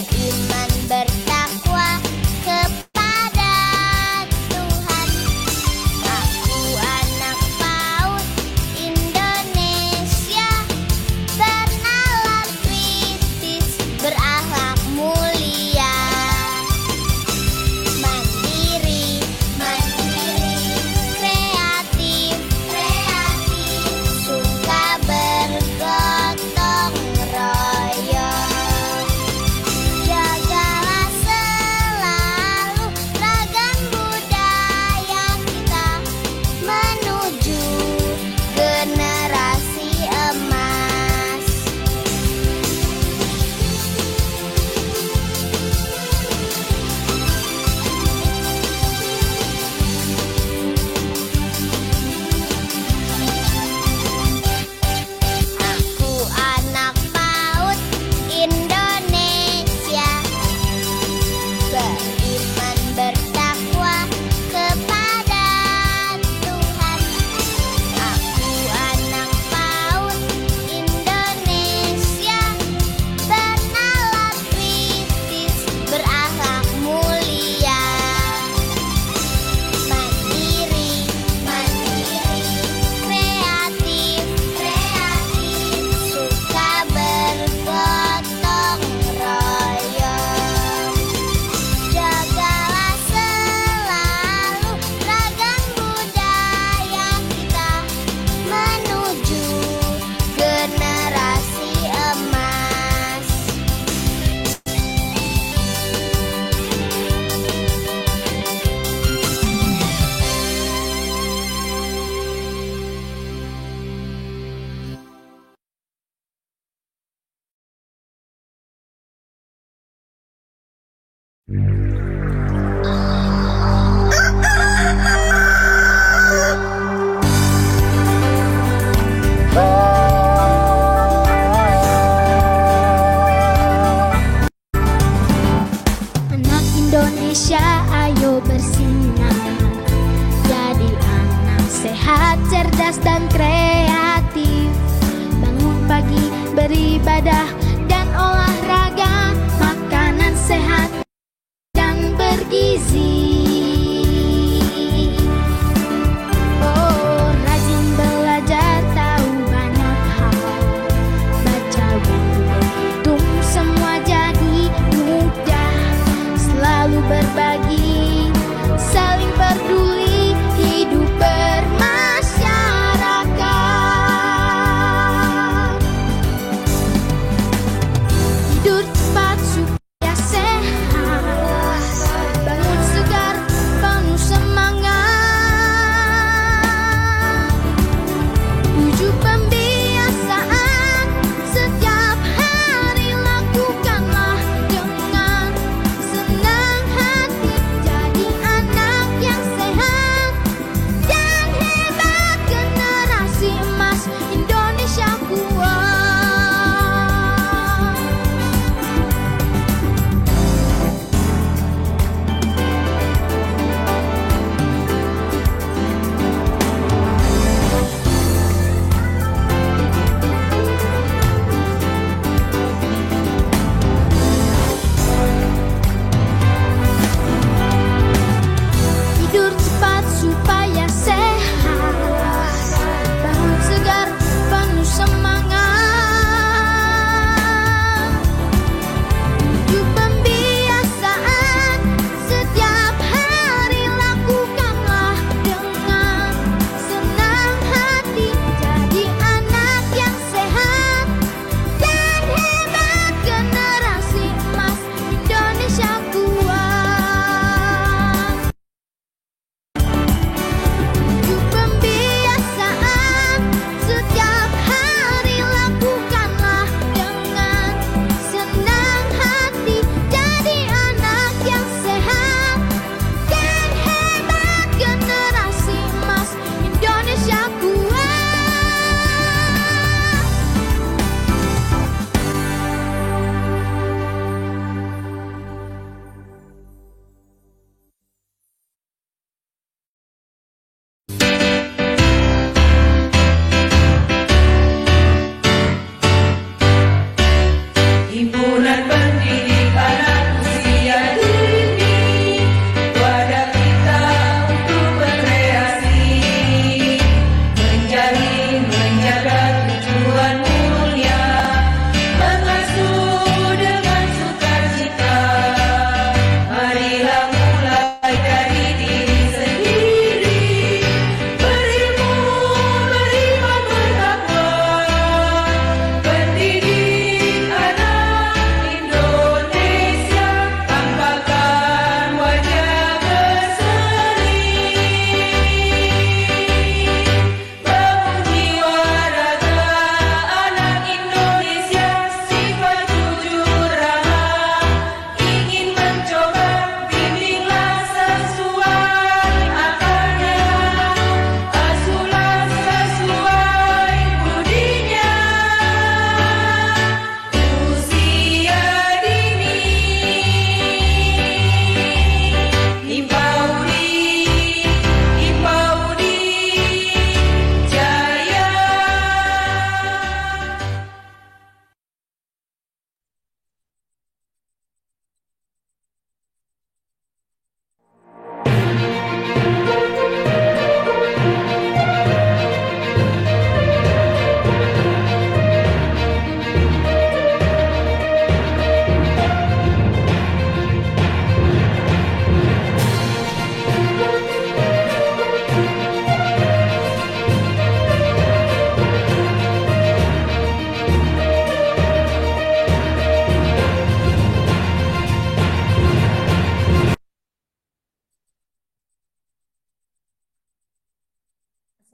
beriman bertakwa kepada Tuhan. Aku anak PAUD Indonesia, bernalar kritis, berakhlak mulia, mandiri, kreatif, suka bergotong royong. Jagalah selalu ragam budaya kita menuju generasi emas. Aku anak PAUD Indonesia, beriman bertakwa kepada Tuhan. Aku anak PAUD Indonesia, bernalar kritis, berakhlak mulia, mandiri, kreatif, suka bergotong royong. Jagalah selalu ragam budaya kita menuju generasi emas. Anak Indonesia, ayo bersinar, jadi anak sehat, cerdas dan kreatif. Bangun pagi, beribadah dan olahraga, makanan sehat dan bergizi. Oh, rajin belajar, tahu banyak hal, baca buku, hitung semua jadi mudah. Selalu berbagi, saling peduli, hidup bermasyarakat.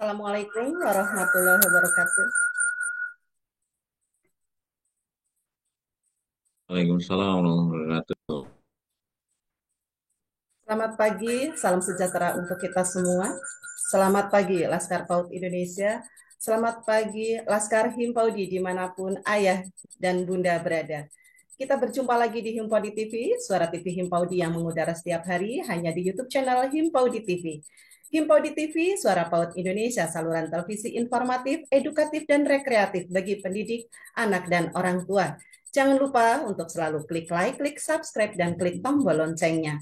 Assalamualaikum warahmatullahi wabarakatuh. Waalaikumsalam warahmatullahi wabarakatuh. Selamat pagi, salam sejahtera untuk kita semua. Selamat pagi Laskar PAUD Indonesia. Selamat pagi Laskar Himpaudi dimanapun ayah dan bunda berada. Kita berjumpa lagi di Himpaudi TV, suara TV Himpaudi yang mengudara setiap hari hanya di YouTube channel Himpaudi TV. Himpaudi TV, suara PAUD Indonesia, saluran televisi informatif, edukatif, dan rekreatif bagi pendidik, anak, dan orang tua. Jangan lupa untuk selalu klik like, klik subscribe, dan klik tombol loncengnya.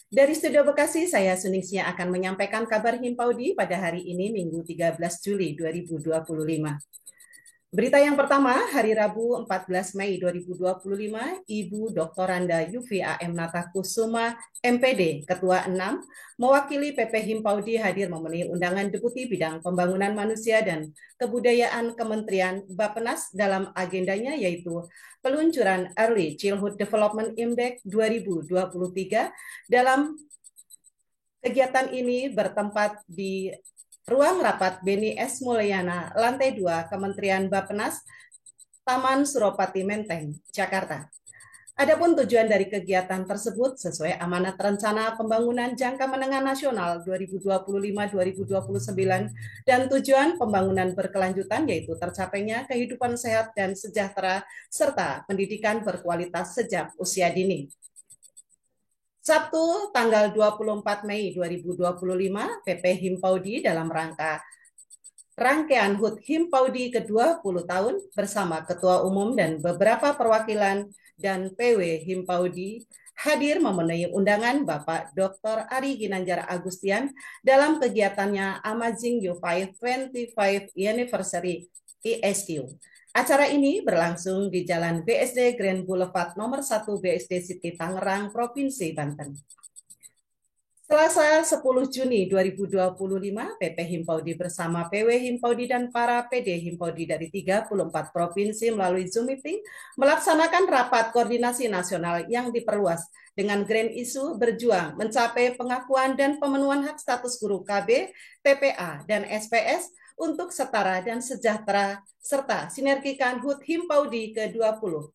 Dari Studio Bekasi, saya Suningsia akan menyampaikan kabar Himpaudi pada hari ini, Minggu 13 Juli 2025. Berita yang pertama, hari Rabu 14 Mei 2025, Ibu Dr. Randa Yufi AM Natakusuma, MPD, Ketua 6, mewakili PP Himpaudi hadir memenuhi undangan Deputi Bidang Pembangunan Manusia dan Kebudayaan Kementerian Bappenas dalam agendanya yaitu peluncuran Early Childhood Development Index 2023. Dalam kegiatan ini bertempat di Ruang Rapat Beni S. Mulyana, lantai 2, Kementerian Bappenas, Taman Suropati Menteng, Jakarta. Adapun tujuan dari kegiatan tersebut sesuai amanat rencana pembangunan jangka menengah nasional 2025-2029 dan tujuan pembangunan berkelanjutan yaitu tercapainya kehidupan sehat dan sejahtera serta pendidikan berkualitas sejak usia dini. Sabtu tanggal 24 Mei 2025, PP Himpaudi dalam rangkaian HUT Himpaudi ke-20 tahun bersama Ketua Umum dan beberapa perwakilan dan PW Himpaudi hadir memenuhi undangan Bapak Dr. Ari Ginanjar Agustian dalam kegiatannya Amazing U5 25 Anniversary ESQ. Acara ini berlangsung di Jalan BSD Grand Boulevard nomor 1 BSD City Tangerang, Provinsi Banten. Selasa 10 Juni 2025, PP Himpaudi bersama PW Himpaudi dan para PD Himpaudi dari 34 provinsi melalui Zoom Meeting melaksanakan rapat koordinasi nasional yang diperluas dengan grand isu berjuang mencapai pengakuan dan pemenuhan hak status guru KB, TPA, dan SPS untuk setara dan sejahtera serta sinergikan HUT Himpaudi ke-20.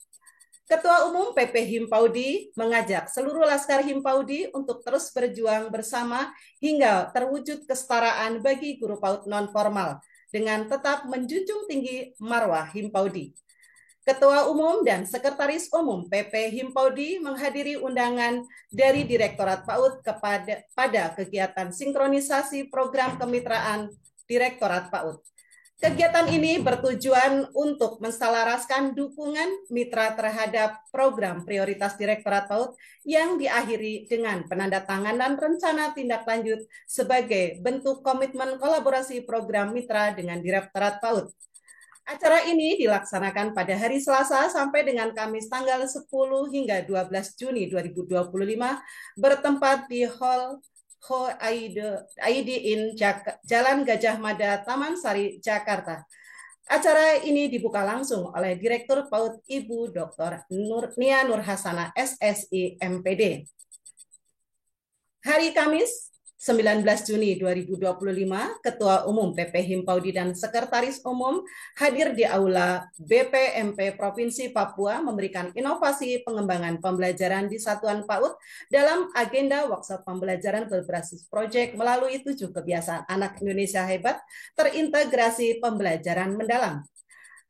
Ketua Umum PP Himpaudi mengajak seluruh Laskar Himpaudi untuk terus berjuang bersama hingga terwujud kesetaraan bagi guru PAUD non-formal dengan tetap menjunjung tinggi marwah Himpaudi. Ketua Umum dan Sekretaris Umum PP Himpaudi menghadiri undangan dari Direktorat PAUD pada kegiatan sinkronisasi program kemitraan Direktorat PAUD. Kegiatan ini bertujuan untuk menselaraskan dukungan mitra terhadap program prioritas Direktorat PAUD yang diakhiri dengan penandatanganan rencana tindak lanjut sebagai bentuk komitmen kolaborasi program mitra dengan Direktorat PAUD. Acara ini dilaksanakan pada hari Selasa sampai dengan Kamis tanggal 10 hingga 12 Juni 2025 bertempat di Hall ID in Jalan Gajah Mada, Taman Sari, Jakarta. Acara ini dibuka langsung oleh Direktur PAUD Ibu Dr. Nia Nurhasana, SSI, MPD. Hari Kamis 19 Juni 2025, Ketua Umum PP Himpaudi dan Sekretaris Umum hadir di Aula BPMP Provinsi Papua memberikan inovasi pengembangan pembelajaran di Satuan PAUD dalam agenda workshop pembelajaran berbasis proyek melalui 7 kebiasaan anak Indonesia hebat terintegrasi pembelajaran mendalam.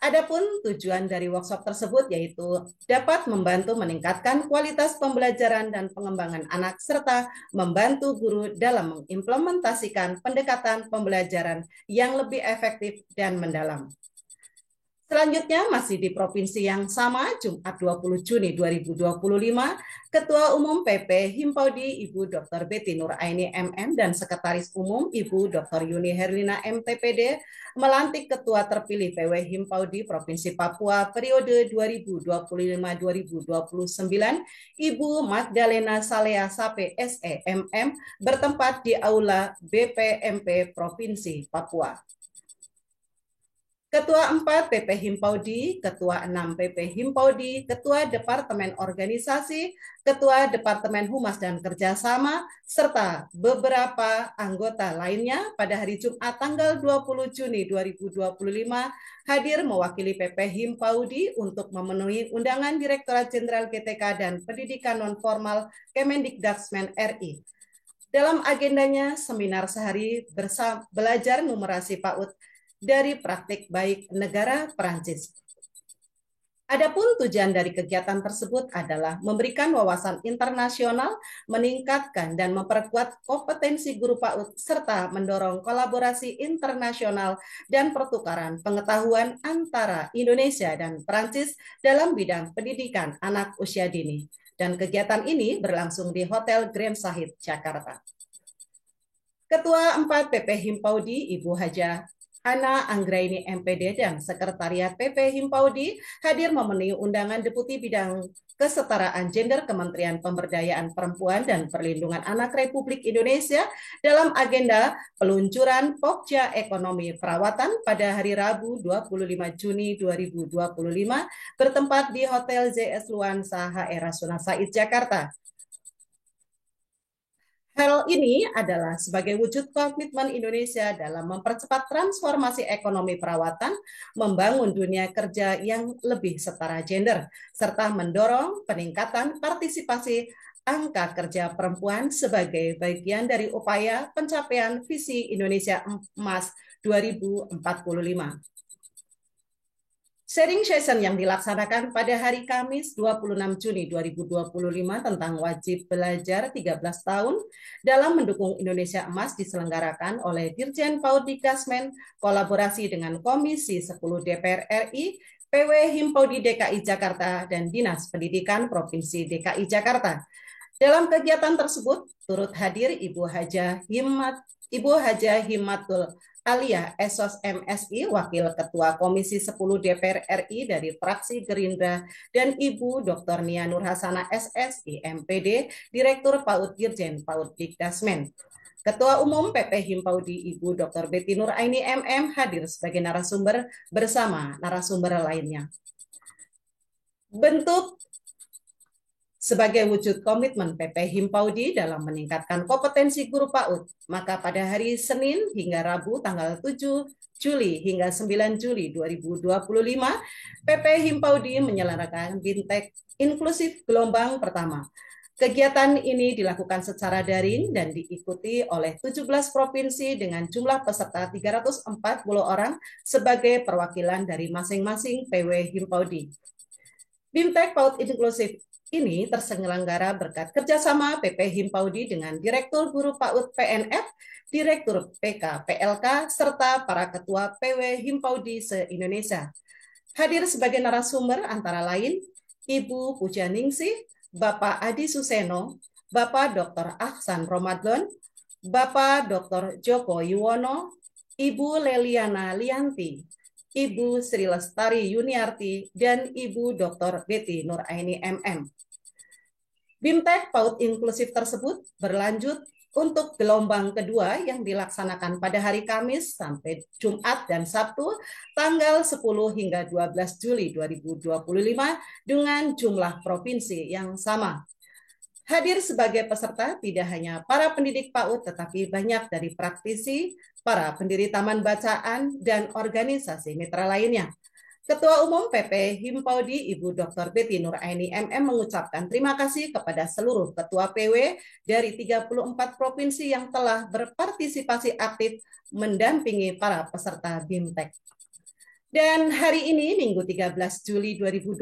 Adapun tujuan dari workshop tersebut yaitu dapat membantu meningkatkan kualitas pembelajaran dan pengembangan anak serta membantu guru dalam mengimplementasikan pendekatan pembelajaran yang lebih efektif dan mendalam. Selanjutnya masih di provinsi yang sama, Jumat 20 Juni 2025, Ketua Umum PP Himpaudi Ibu Dr. Betty Nuraini MM dan Sekretaris Umum Ibu Dr. Yuni Herlina MTPD melantik Ketua terpilih PW Himpaudi Provinsi Papua periode 2025-2029 Ibu Magdalena Salea Sape SEMM bertempat di Aula BPMP Provinsi Papua. Ketua 4 PP Himpaudi, Ketua 6 PP Himpaudi, Ketua Departemen Organisasi, Ketua Departemen Humas dan Kerjasama, serta beberapa anggota lainnya pada hari Jumat tanggal 20 Juni 2025 hadir mewakili PP Himpaudi untuk memenuhi undangan Direktorat Jenderal GTK dan Pendidikan Nonformal Kemendikdaksmen RI. Dalam agendanya, seminar sehari belajar numerasi PAUD dari praktik baik negara Perancis. Adapun tujuan dari kegiatan tersebut adalah memberikan wawasan internasional, meningkatkan dan memperkuat kompetensi guru PAUD, serta mendorong kolaborasi internasional dan pertukaran pengetahuan antara Indonesia dan Perancis dalam bidang pendidikan anak usia dini. Dan kegiatan ini berlangsung di Hotel Grand Sahid, Jakarta. Ketua 4 PP Himpaudi, Ibu Haja Ana Anggraini MPD dan Sekretariat PP Himpaudi hadir memenuhi undangan Deputi Bidang Kesetaraan Gender Kementerian Pemberdayaan Perempuan dan Perlindungan Anak Republik Indonesia dalam agenda peluncuran Pokja Ekonomi Perawatan pada hari Rabu 25 Juni 2025 bertempat di Hotel JS Luansa HR Rasuna Said, Jakarta. Hal ini adalah sebagai wujud komitmen Indonesia dalam mempercepat transformasi ekonomi perawatan, membangun dunia kerja yang lebih setara gender, serta mendorong peningkatan partisipasi angka kerja perempuan sebagai bagian dari upaya pencapaian visi Indonesia Emas 2045. Sharing session yang dilaksanakan pada hari Kamis 26 Juni 2025 tentang wajib belajar 13 tahun dalam mendukung Indonesia Emas diselenggarakan oleh Dirjen PAUD Dikdasmen kolaborasi dengan Komisi 10 DPR RI, PW Himpaudi DKI Jakarta, dan Dinas Pendidikan Provinsi DKI Jakarta. Dalam kegiatan tersebut turut hadir Ibu Haja Himmatul Alia Esos MSI, Wakil Ketua Komisi 10 DPR RI dari fraksi Gerindra, dan Ibu Dr. Nia Nurhasana SSI MPD, Direktur PAUD Dirjen PAUD Dikdasmen. Ketua Umum PP Himpaudi Ibu Dr. Betty Nuraini MM hadir sebagai narasumber bersama narasumber lainnya. Bentuk sebagai wujud komitmen PP Himpaudi dalam meningkatkan kompetensi guru PAUD, maka pada hari Senin hingga Rabu tanggal 7 Juli hingga 9 Juli 2025, PP Himpaudi menyelenggarakan Bintek Inklusif Gelombang Pertama. Kegiatan ini dilakukan secara daring dan diikuti oleh 17 provinsi dengan jumlah peserta 340 orang sebagai perwakilan dari masing-masing PW Himpaudi. Bintek PAUD Inklusif ini terselenggara berkat kerjasama PP Himpaudi dengan Direktur Guru PAUD PNF, Direktur PK PLK, serta para Ketua PW Himpaudi se-Indonesia. Hadir sebagai narasumber antara lain Ibu Pujaningsih, Bapak Adi Suseno, Bapak Dr. Ahsan Ramadan, Bapak Dr. Joko Yuwono, Ibu Leliana Lianti, Ibu Sri Lestari Yuniarti, dan Ibu Dr. Betty Nuraini MM. Bintek PAUD Inklusif tersebut berlanjut untuk gelombang kedua yang dilaksanakan pada hari Kamis sampai Jumat dan Sabtu tanggal 10 hingga 12 Juli 2025 dengan jumlah provinsi yang sama. Hadir sebagai peserta tidak hanya para pendidik PAUD tetapi banyak dari praktisi, para pendiri taman bacaan, dan organisasi mitra lainnya. Ketua Umum PP Himpaudi Ibu Dr. Betty Nuraini MM mengucapkan terima kasih kepada seluruh Ketua PW dari 34 provinsi yang telah berpartisipasi aktif mendampingi para peserta Bintek. Dan hari ini, Minggu 13 Juli 2025,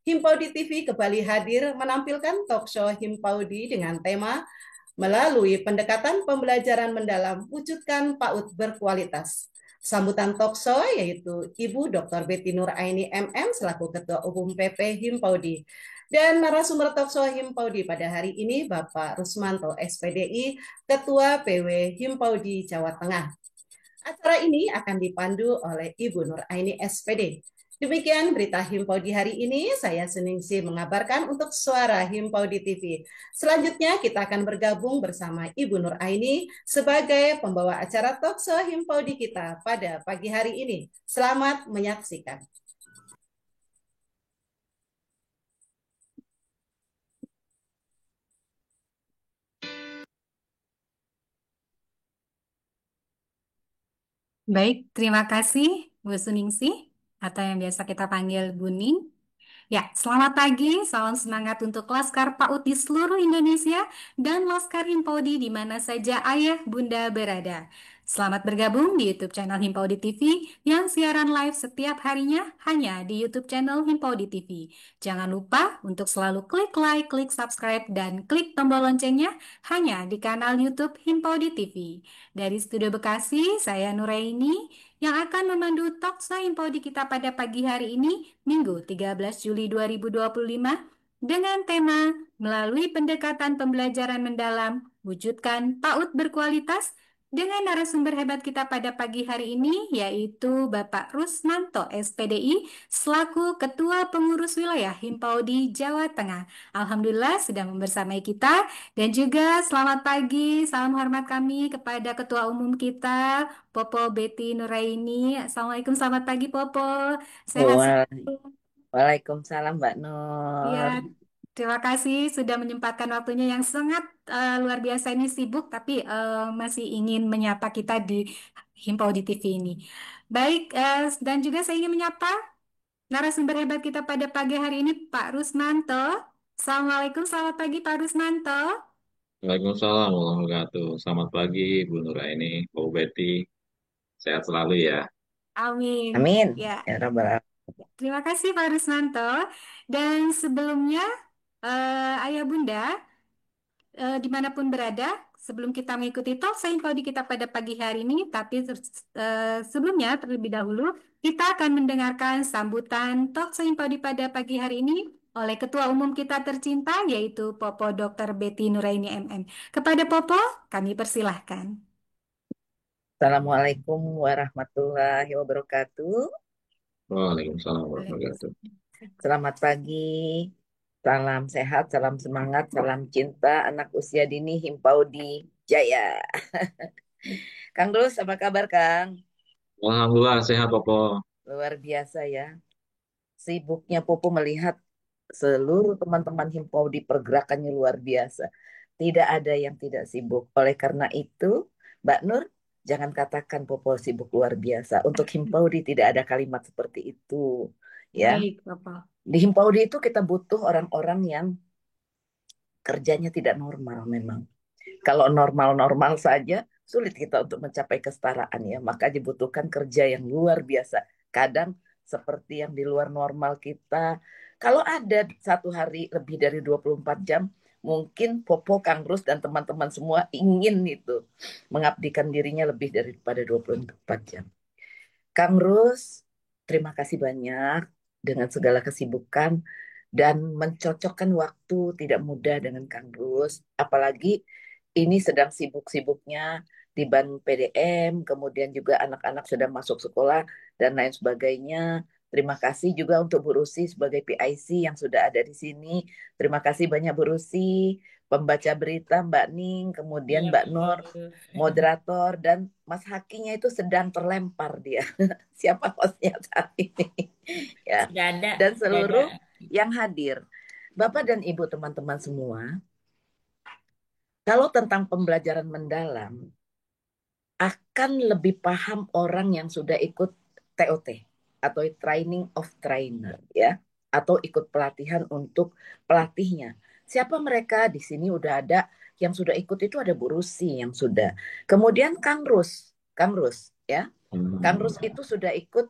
Himpaudi TV kembali hadir menampilkan talkshow Himpaudi dengan tema melalui pendekatan pembelajaran mendalam, wujudkan PAUD berkualitas. Sambutan talkshow yaitu Ibu Dr. Betty Nuraini MM selaku Ketua Umum PP Himpaudi. Dan narasumber talkshow Himpaudi pada hari ini Bapak Rusmanto SPDI, Ketua PW Himpaudi Jawa Tengah. Acara ini akan dipandu oleh Ibu Nuraini SPD. Demikian berita Himpau di hari ini. Saya Seningsih mengabarkan untuk Suara Himpau di TV. Selanjutnya kita akan bergabung bersama Ibu Nur Aini sebagai pembawa acara Talkshow Himpau di kita pada pagi hari ini. Selamat menyaksikan. Baik, terima kasih Bu Suningsih atau yang biasa kita panggil Buning. Ya, selamat pagi, salam semangat untuk Laskar PAUD di seluruh Indonesia dan Laskar Himpaudi di mana saja ayah bunda berada. Selamat bergabung di YouTube channel Himpaudi TV yang siaran live setiap harinya hanya di YouTube channel Himpaudi TV. Jangan lupa untuk selalu klik like, klik subscribe, dan klik tombol loncengnya hanya di kanal YouTube Himpaudi TV. Dari Studio Bekasi, saya Nuraini yang akan memandu talkshow Himpaudi kita pada pagi hari ini, Minggu 13 Juli 2025, dengan tema melalui pendekatan pembelajaran mendalam, wujudkan PAUD berkualitas dengan narasumber hebat kita pada pagi hari ini, yaitu Bapak Rusmanto SPDI, selaku Ketua Pengurus Wilayah Himpaudi Jawa Tengah. Alhamdulillah sudah membersamai kita, dan juga selamat pagi, salam hormat kami kepada Ketua Umum kita, Popo Betty Nuraini. Assalamualaikum, selamat pagi Popo. Sehat Wal- selalu. Waalaikumsalam Mbak Ya, Nur. terima kasih sudah menyempatkan waktunya yang sangat luar biasa ini sibuk, tapi masih ingin menyapa kita di Himpau di TV ini. Baik, dan juga saya ingin menyapa narasumber hebat kita pada pagi hari ini, Pak Rusmanto. Assalamualaikum, selamat pagi Pak Rusmanto. Waalaikumsalam warahmatullahi wabarakatuh. Selamat pagi, Bu Nuraini, Bu Betty. Sehat selalu ya. Amin. Amin. Ya, Ya Rabbal Alamin. terima kasih Pak Rusmanto. Dan sebelumnya, Ayah Bunda, dimanapun berada, sebelum kita mengikuti talk saya info di kita pada pagi hari ini, tapi sebelumnya terlebih dahulu kita akan mendengarkan sambutan talk saya info di pada pagi hari ini oleh Ketua Umum kita tercinta, yaitu Popo Dr. Betty Nuraini MM. Kepada Popo, kami persilahkan. Assalamualaikum warahmatullahi wabarakatuh. Waalaikumsalam warahmatullahi wabarakatuh. Selamat pagi. Salam sehat, salam semangat, salam cinta anak usia dini Himpaudi Jaya. Kang Dus, apa kabar Kang? Alhamdulillah sehat, Popo. Luar biasa ya. Sibuknya Popo melihat seluruh teman-teman Himpaudi pergerakannya luar biasa. Tidak ada yang tidak sibuk. Oleh karena itu, Mbak Nur, jangan katakan Popo sibuk luar biasa. Untuk Himpaudi tidak ada kalimat seperti itu. Ya, Baik, Popo. di Himpaudi itu kita butuh orang-orang yang kerjanya tidak normal memang. Kalau normal-normal saja, sulit kita untuk mencapai kesetaraan ya. Maka dibutuhkan kerja yang luar biasa. Kadang seperti yang di luar normal kita. Kalau ada satu hari lebih dari 24 jam, mungkin Popo, Kang Rus, dan teman-teman semua ingin itu. Mengabdikan dirinya lebih daripada 24 jam. Kang Rus, terima kasih banyak dengan segala kesibukan dan mencocokkan waktu tidak mudah dengan Kang Rus. Apalagi ini sedang sibuk-sibuknya di ban PDM, kemudian juga anak-anak sudah masuk sekolah dan lain sebagainya. Terima kasih juga untuk Bu Rusi sebagai PIC yang sudah ada di sini. Terima kasih banyak Bu Rusi, pembaca berita Mbak Ning, kemudian Mbak Nur, moderator, dan Mas Hakinya itu sedang terlempar dia. Siapa hostnya saat ini? Ya. Sudah ada, Dan sudah seluruh ada. yang hadir. Bapak dan Ibu teman-teman semua, kalau tentang pembelajaran mendalam, akan lebih paham orang yang sudah ikut TOT atau Training of Trainer ya, atau ikut pelatihan untuk pelatihnya. Siapa mereka? Di sini udah ada yang sudah ikut, itu ada Bu Rusi yang sudah. Kemudian Kang Rus ya. Kang Rus itu sudah ikut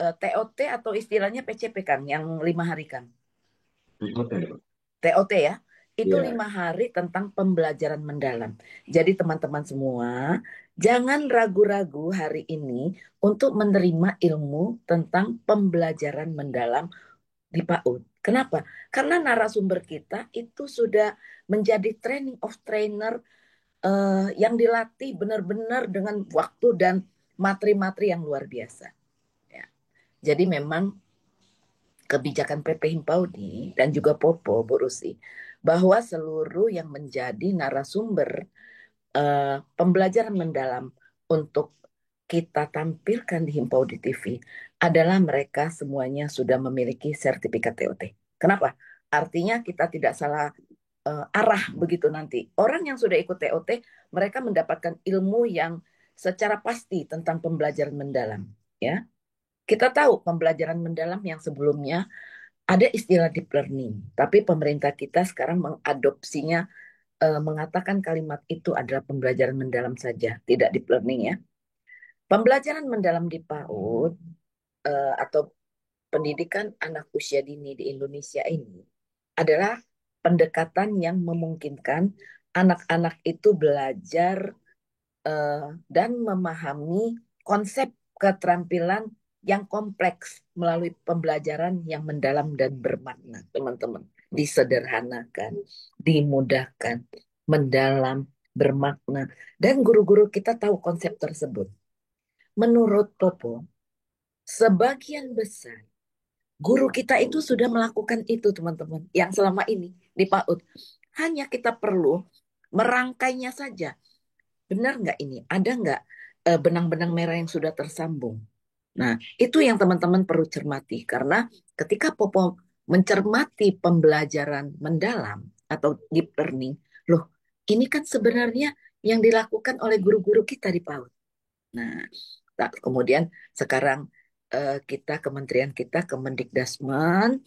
TOT atau istilahnya PCP Kang, yang 5 hari Kang. TOT ya, itu Iya. 5 hari tentang pembelajaran mendalam. Jadi teman-teman semua, jangan ragu-ragu hari ini untuk menerima ilmu tentang pembelajaran mendalam di PAUD. Kenapa? Karena narasumber kita itu sudah menjadi training of trainer yang dilatih benar-benar dengan waktu dan materi-materi yang luar biasa. Ya. Jadi memang kebijakan PP Himpaudi dan juga Popo, Bu Rusi, bahwa seluruh yang menjadi narasumber pembelajaran mendalam untuk kita tampilkan di Himpaudi TV adalah mereka semuanya sudah memiliki sertifikat TOT. Kenapa? Artinya kita tidak salah arah begitu nanti. Orang yang sudah ikut TOT, mereka mendapatkan ilmu yang secara pasti tentang pembelajaran mendalam. Ya, kita tahu pembelajaran mendalam yang sebelumnya ada istilah deep learning, tapi pemerintah kita sekarang mengadopsinya, mengatakan kalimat itu adalah pembelajaran mendalam saja, tidak deep learning ya. Pembelajaran mendalam di PAUD atau pendidikan anak usia dini di Indonesia ini adalah pendekatan yang memungkinkan anak-anak itu belajar dan memahami konsep keterampilan yang kompleks melalui pembelajaran yang mendalam dan bermakna, teman-teman. Disederhanakan, dimudahkan, mendalam, bermakna. Dan guru-guru kita tahu konsep tersebut. Menurut Popo, sebagian besar guru kita itu sudah melakukan itu, teman-teman. Yang selama ini di PAUD. Hanya kita perlu merangkainya saja. Benar nggak ini? Ada nggak benang-benang merah yang sudah tersambung? Nah, itu yang teman-teman perlu cermati. Karena ketika Popo mencermati pembelajaran mendalam atau deep learning, loh, ini kan sebenarnya yang dilakukan oleh guru-guru kita di PAUD. Nah, kemudian sekarang kita, kementerian kita, Kemendikdasmen,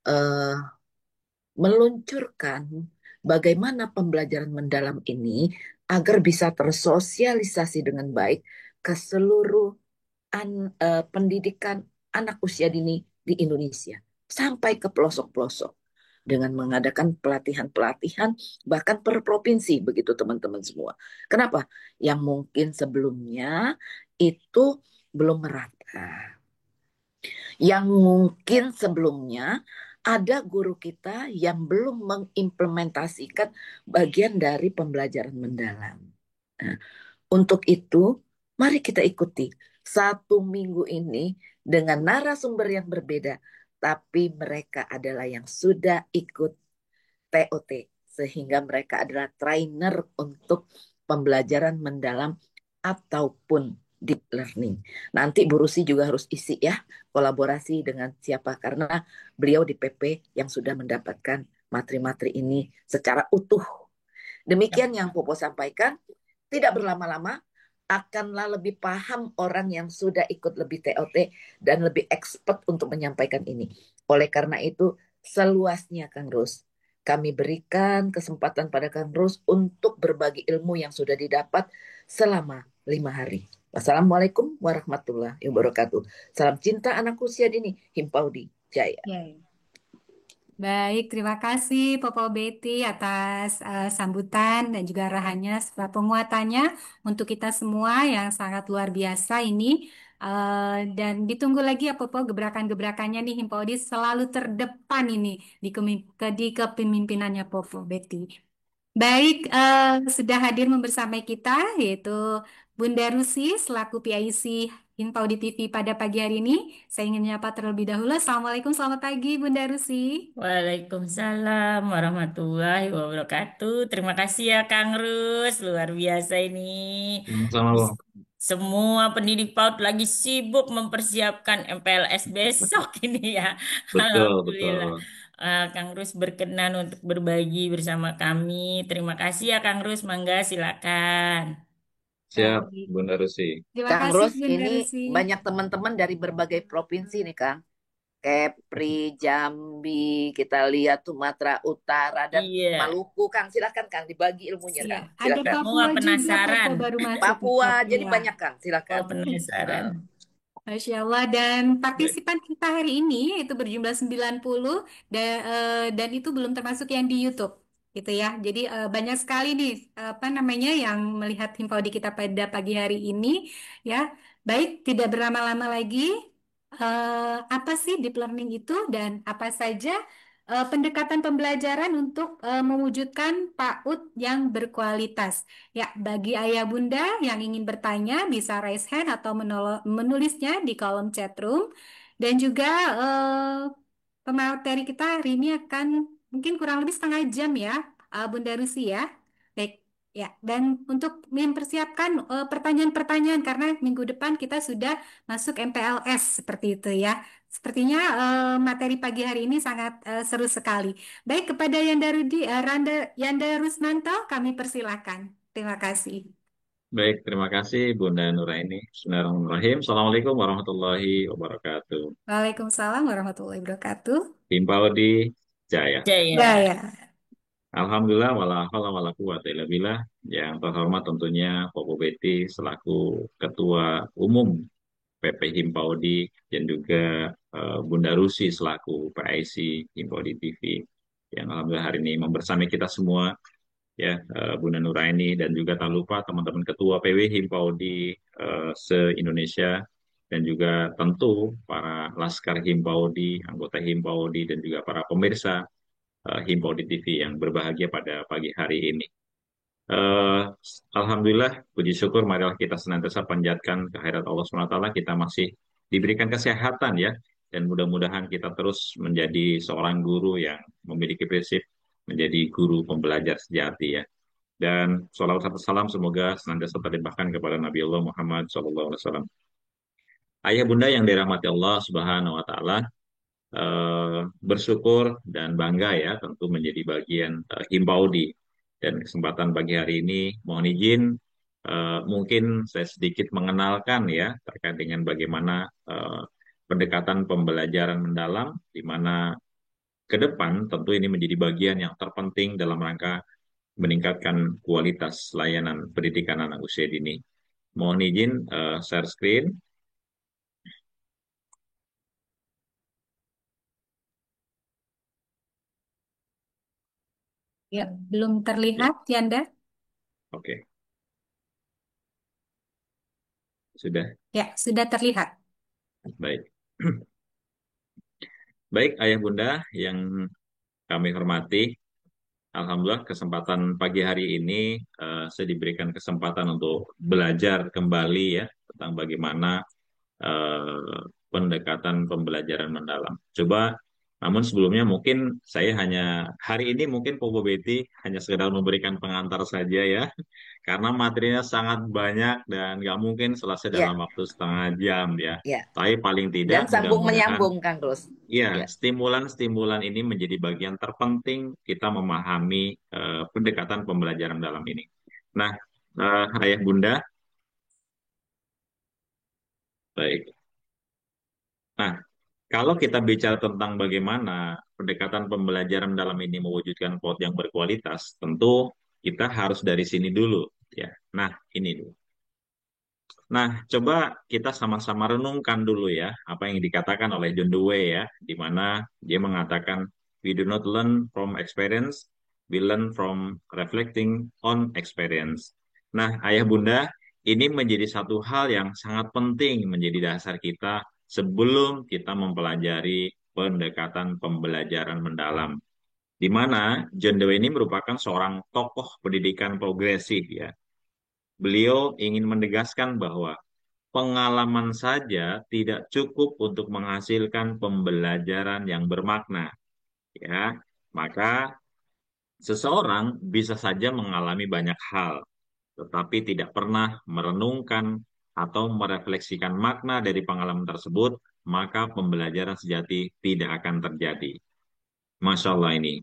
eh, meluncurkan bagaimana pembelajaran mendalam ini agar bisa tersosialisasi dengan baik ke seluruh pendidikan anak usia dini di Indonesia sampai ke pelosok-pelosok dengan mengadakan pelatihan-pelatihan bahkan per provinsi begitu teman-teman semua. Kenapa? Yang mungkin sebelumnya itu belum merata. Yang mungkin sebelumnya ada guru kita yang belum mengimplementasikan bagian dari pembelajaran mendalam. Nah, untuk itu, mari kita ikuti 1 minggu ini dengan narasumber yang berbeda, tapi mereka adalah yang sudah ikut TOT, sehingga mereka adalah trainer untuk pembelajaran mendalam ataupun deep learning. Nanti Bu Rusi juga harus isi ya, kolaborasi dengan siapa, karena beliau di PP yang sudah mendapatkan materi-materi ini secara utuh. Demikian yang Popo sampaikan, tidak berlama-lama, akanlah lebih paham orang yang sudah ikut lebih TOT dan lebih expert untuk menyampaikan ini. Oleh karena itu, seluasnya Kang Rus, kami berikan kesempatan pada Kang Rus untuk berbagi ilmu yang sudah didapat selama 5 hari. Wassalamualaikum warahmatullahi wabarakatuh. Salam cinta anak usia dini, Himpaudi Jaya. Ya. Baik, terima kasih Popo Betty atas sambutan dan juga arahannya serta penguatannya untuk kita semua yang sangat luar biasa ini. Dan ditunggu lagi ya Popo gebrakan-gebrakannya nih Himpaudi selalu terdepan ini di kepemimpinannya Popo Betty. Baik, sudah hadir membersamai kita yaitu Bunda Rusi selaku PIC Himpaudi TV pada pagi hari ini. Saya ingin menyapa terlebih dahulu. Assalamualaikum, selamat pagi Bunda Rusi. Waalaikumsalam warahmatullahi wabarakatuh. Terima kasih ya Kang Rus, luar biasa ini. Sama Bang. Semua pendidik PAUD lagi sibuk mempersiapkan MPLS besok ini ya. Betul, betul. Alhamdulillah. Kang Rus berkenan untuk berbagi bersama kami. Terima kasih ya Kang Rus, mangga silakan. Siap, Baik. Bunda Rusi. Terima Kang kasih Rus, Bunda ini Rusi. banyak teman-teman dari berbagai provinsi nih Kang. Kepri, Jambi, kita lihat Sumatera Utara dan Iya, Maluku. Kang, silakan Kang dibagi ilmunya Iya, Kang. ada Silakan. semua Papua juga penasaran. Popo baru masuk nih, Papua, jadi Papua. banyak Kang. Silakan. Oh, penasaran. Masya Allah, dan partisipan kita hari ini itu berjumlah 90 dan itu belum termasuk yang di YouTube gitu ya. Jadi banyak sekali nih apa namanya yang melihat Himpaudi kita pada pagi hari ini ya. Baik, tidak berlama-lama lagi. Apa sih deep learning itu dan apa saja pendekatan pembelajaran untuk mewujudkan PAUD yang berkualitas? Ya, bagi ayah bunda yang ingin bertanya bisa raise hand atau menulisnya di kolom chat room. Dan juga pemateri kita hari ini akan mungkin kurang lebih setengah jam ya, Bunda Rusi ya. Baik, ya. Dan untuk mempersiapkan pertanyaan-pertanyaan karena minggu depan kita sudah masuk MPLS seperti itu ya. Sepertinya materi pagi hari ini sangat seru sekali. Baik, kepada Yanda Rusmanto kami persilahkan. Terima kasih. Baik, terima kasih Bunda Nuraini. Bismillahirrahmanirrahim. Assalamualaikum warahmatullahi wabarakatuh. Waalaikumsalam warahmatullahi wabarakatuh. Himpau di Jaya. Ya, Jaya. ya. Alhamdulillah, wala haula wala quwata illa billah. Yang terhormat tentunya Popo Betty selaku Ketua Umum PP Himpaudi dan juga Bunda Rusi selaku PIC Himpaudi TV yang alhamdulillah hari ini membersamai kita semua ya, Bunda Nuraini dan juga tak lupa teman-teman Ketua PW Himpaudi se-Indonesia dan juga tentu para Laskar Himpaudi, anggota Himpaudi dan juga para pemirsa Himpaudi TV yang berbahagia pada pagi hari ini. Eh, Alhamdulillah, puji syukur marilah kita senantiasa panjatkan kehadirat Allah SWT. Kita masih diberikan kesehatan ya, dan mudah-mudahan kita terus menjadi seorang guru yang memiliki prinsip menjadi guru pembelajar sejati ya. Dan sholawat serta salam semoga senantiasa terlimpahkan kepada Nabi Allah Muhammad SAW. Ayah bunda yang dirahmati Allah Subhanahu Wa Taala, bersyukur dan bangga ya tentu menjadi bagian Himpaudi. Dan kesempatan pagi hari ini mohon izin mungkin saya sedikit mengenalkan ya terkait dengan bagaimana pendekatan pembelajaran mendalam di mana ke depan tentu ini menjadi bagian yang terpenting dalam rangka meningkatkan kualitas layanan pendidikan anak usia dini. Mohon izin share screen. Ya, belum Ya, terlihat, Yanda? oke, sudah Ya, sudah terlihat. baik. Baik, ayah bunda yang kami hormati, alhamdulillah kesempatan pagi hari ini saya diberikan kesempatan untuk belajar kembali ya tentang bagaimana pendekatan pembelajaran mendalam. Coba, namun sebelumnya mungkin saya hanya hari ini mungkin Popo Betty hanya sekedar memberikan pengantar saja ya, karena materinya sangat banyak dan nggak mungkin selesai dalam Ya, waktu setengah jam ya. ya. Tapi paling tidak Dan sambung mudah-mudahan menyambung, Kang Gus. ya, Ya, stimulan-stimulan ini menjadi bagian terpenting kita memahami pendekatan pembelajaran dalam ini. Nah, ayah bunda, baik. Nah, kalau kita bicara tentang bagaimana pendekatan pembelajaran dalam ini mewujudkan POT yang berkualitas, tentu kita harus dari sini dulu, ya. Nah, ini dulu. Nah, coba kita sama-sama renungkan dulu ya, apa yang dikatakan oleh John Dewey ya, di mana dia mengatakan, we do not learn from experience, we learn from reflecting on experience. Nah, ayah bunda, ini menjadi satu hal yang sangat penting menjadi dasar kita sebelum kita mempelajari pendekatan pembelajaran mendalam. Di mana John Dewey ini merupakan seorang tokoh pendidikan progresif ya. Beliau ingin menegaskan bahwa pengalaman saja tidak cukup untuk menghasilkan pembelajaran yang bermakna, ya. Maka seseorang bisa saja mengalami banyak hal, tetapi tidak pernah merenungkan atau merefleksikan makna dari pengalaman tersebut, maka pembelajaran sejati tidak akan terjadi. Masya Allah ini.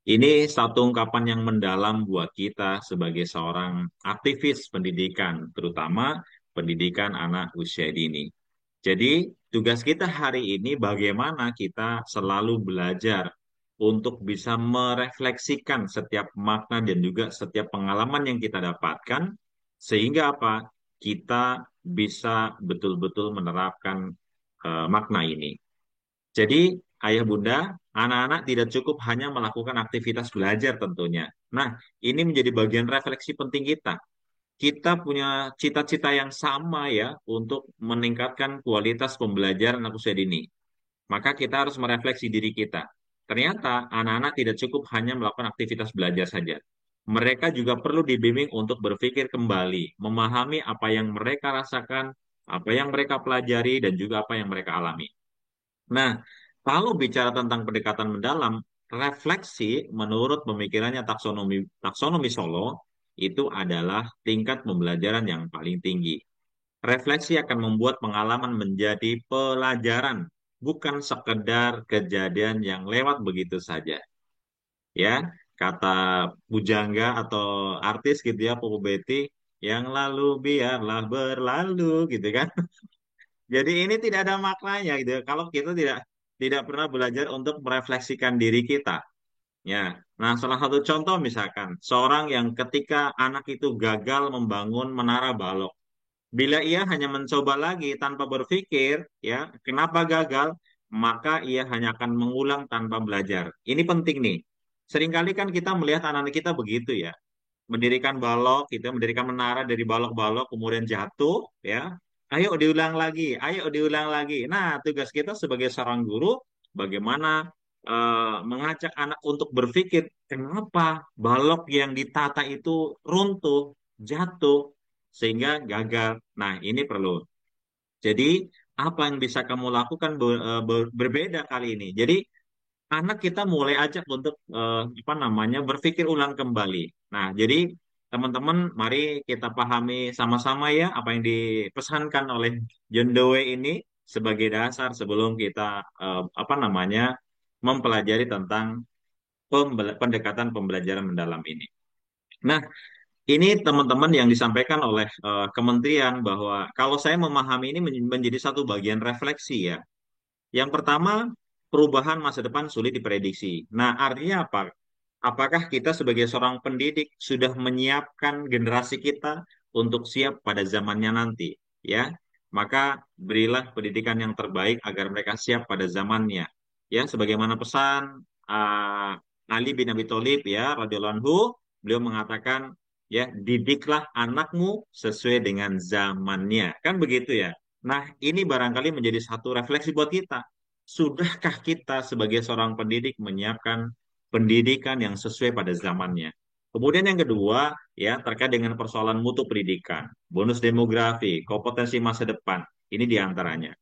Ini satu ungkapan yang mendalam buat kita sebagai seorang aktivis pendidikan, terutama pendidikan anak usia dini. Jadi, tugas kita hari ini bagaimana kita selalu belajar untuk bisa merefleksikan setiap makna dan juga setiap pengalaman yang kita dapatkan, sehingga apa? Kita bisa betul-betul menerapkan makna ini. Jadi, ayah bunda, anak-anak tidak cukup hanya melakukan aktivitas belajar tentunya. Nah, ini menjadi bagian refleksi penting kita. Kita punya cita-cita yang sama ya untuk meningkatkan kualitas pembelajaran anak usia dini. Maka kita harus merefleksi diri kita. Ternyata anak-anak tidak cukup hanya melakukan aktivitas belajar saja. Mereka juga perlu dibimbing untuk berpikir kembali, memahami apa yang mereka rasakan, apa yang mereka pelajari, dan juga apa yang mereka alami. Nah, Kalau bicara tentang pendekatan mendalam, refleksi menurut pemikirannya taksonomi Solo itu adalah tingkat pembelajaran yang paling tinggi. Refleksi akan membuat pengalaman menjadi pelajaran, bukan sekedar kejadian yang lewat begitu saja. Ya, kata pujangga atau artis gitu ya, Popo Betty, yang lalu biarlah berlalu gitu kan. Jadi ini tidak ada maknanya gitu ya, kalau kita tidak pernah belajar untuk merefleksikan diri kita. Ya, nah salah satu contoh misalkan seorang yang ketika anak itu gagal membangun menara balok, bila ia hanya mencoba lagi tanpa berpikir, ya kenapa gagal, maka ia hanya akan mengulang tanpa belajar. Ini penting nih. Seringkali kan kita melihat anak-anak kita begitu ya, mendirikan balok, gitu, mendirikan menara dari balok-balok, kemudian jatuh, ya. Ayo diulang lagi, ayo diulang lagi. Nah, tugas kita sebagai seorang guru, bagaimana mengajak anak untuk berpikir, kenapa balok yang ditata itu runtuh, jatuh, sehingga gagal. Nah, ini perlu. Jadi, apa yang bisa kamu lakukan berbeda kali ini. Jadi, anak kita mulai ajak untuk apa namanya berpikir ulang kembali. Nah, jadi teman-teman, mari kita pahami sama-sama ya apa yang dipesankan oleh John Dewey ini sebagai dasar sebelum kita apa namanya mempelajari tentang pendekatan pembelajaran mendalam ini. Nah, ini teman-teman yang disampaikan oleh kementerian bahwa kalau saya memahami ini menjadi satu bagian refleksi ya. Yang pertama, perubahan masa depan sulit diprediksi. Nah, artinya apa? Apakah kita sebagai seorang pendidik sudah menyiapkan generasi kita untuk siap pada zamannya nanti? Ya, maka berilah pendidikan yang terbaik agar mereka siap pada zamannya. Ya, sebagaimana pesan Ali bin Abi Thalib ya, radhiyallahu anhu, beliau mengatakan, ya, didiklah anakmu sesuai dengan zamannya. Kan begitu ya. Nah, ini barangkali menjadi satu refleksi buat kita. Sudahkah kita sebagai seorang pendidik menyiapkan pendidikan yang sesuai pada zamannya? Kemudian yang kedua, ya, terkait dengan persoalan mutu pendidikan, bonus demografi, kompetensi masa depan. Ini diantaranya.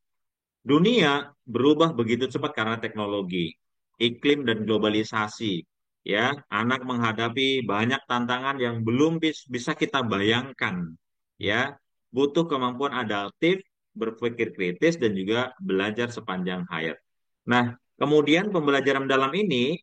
Dunia berubah begitu cepat karena teknologi, iklim dan globalisasi. Ya, anak menghadapi banyak tantangan yang belum bisa kita bayangkan. Ya, butuh kemampuan adaptif, berpikir kritis dan juga belajar sepanjang hayat. Nah, kemudian pembelajaran dalam ini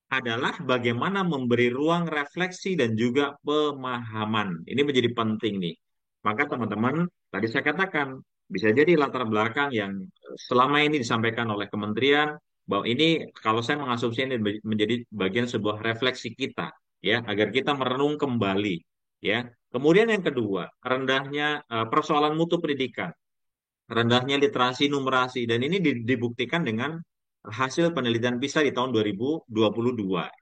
adalah bagaimana memberi ruang refleksi dan juga pemahaman. Ini menjadi penting nih. Maka teman-teman, tadi saya katakan, bisa jadi latar belakang yang selama ini disampaikan oleh kementerian, bahwa ini kalau saya mengasumsi ini menjadi bagian sebuah refleksi kita, ya, agar kita merenung kembali, ya. Kemudian yang kedua, rendahnya persoalan mutu pendidikan, rendahnya literasi numerasi, dan ini dibuktikan dengan hasil penelitian PISA di tahun 2022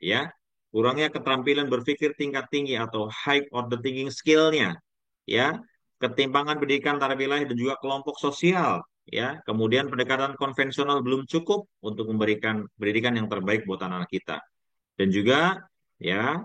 ya. Kurangnya keterampilan berpikir tingkat tinggi atau high order thinking skill-nya ya, ketimpangan pendidikan antara wilayah dan juga kelompok sosial ya. Kemudian pendekatan konvensional belum cukup untuk memberikan pendidikan yang terbaik buat anak-anak kita. Dan juga ya,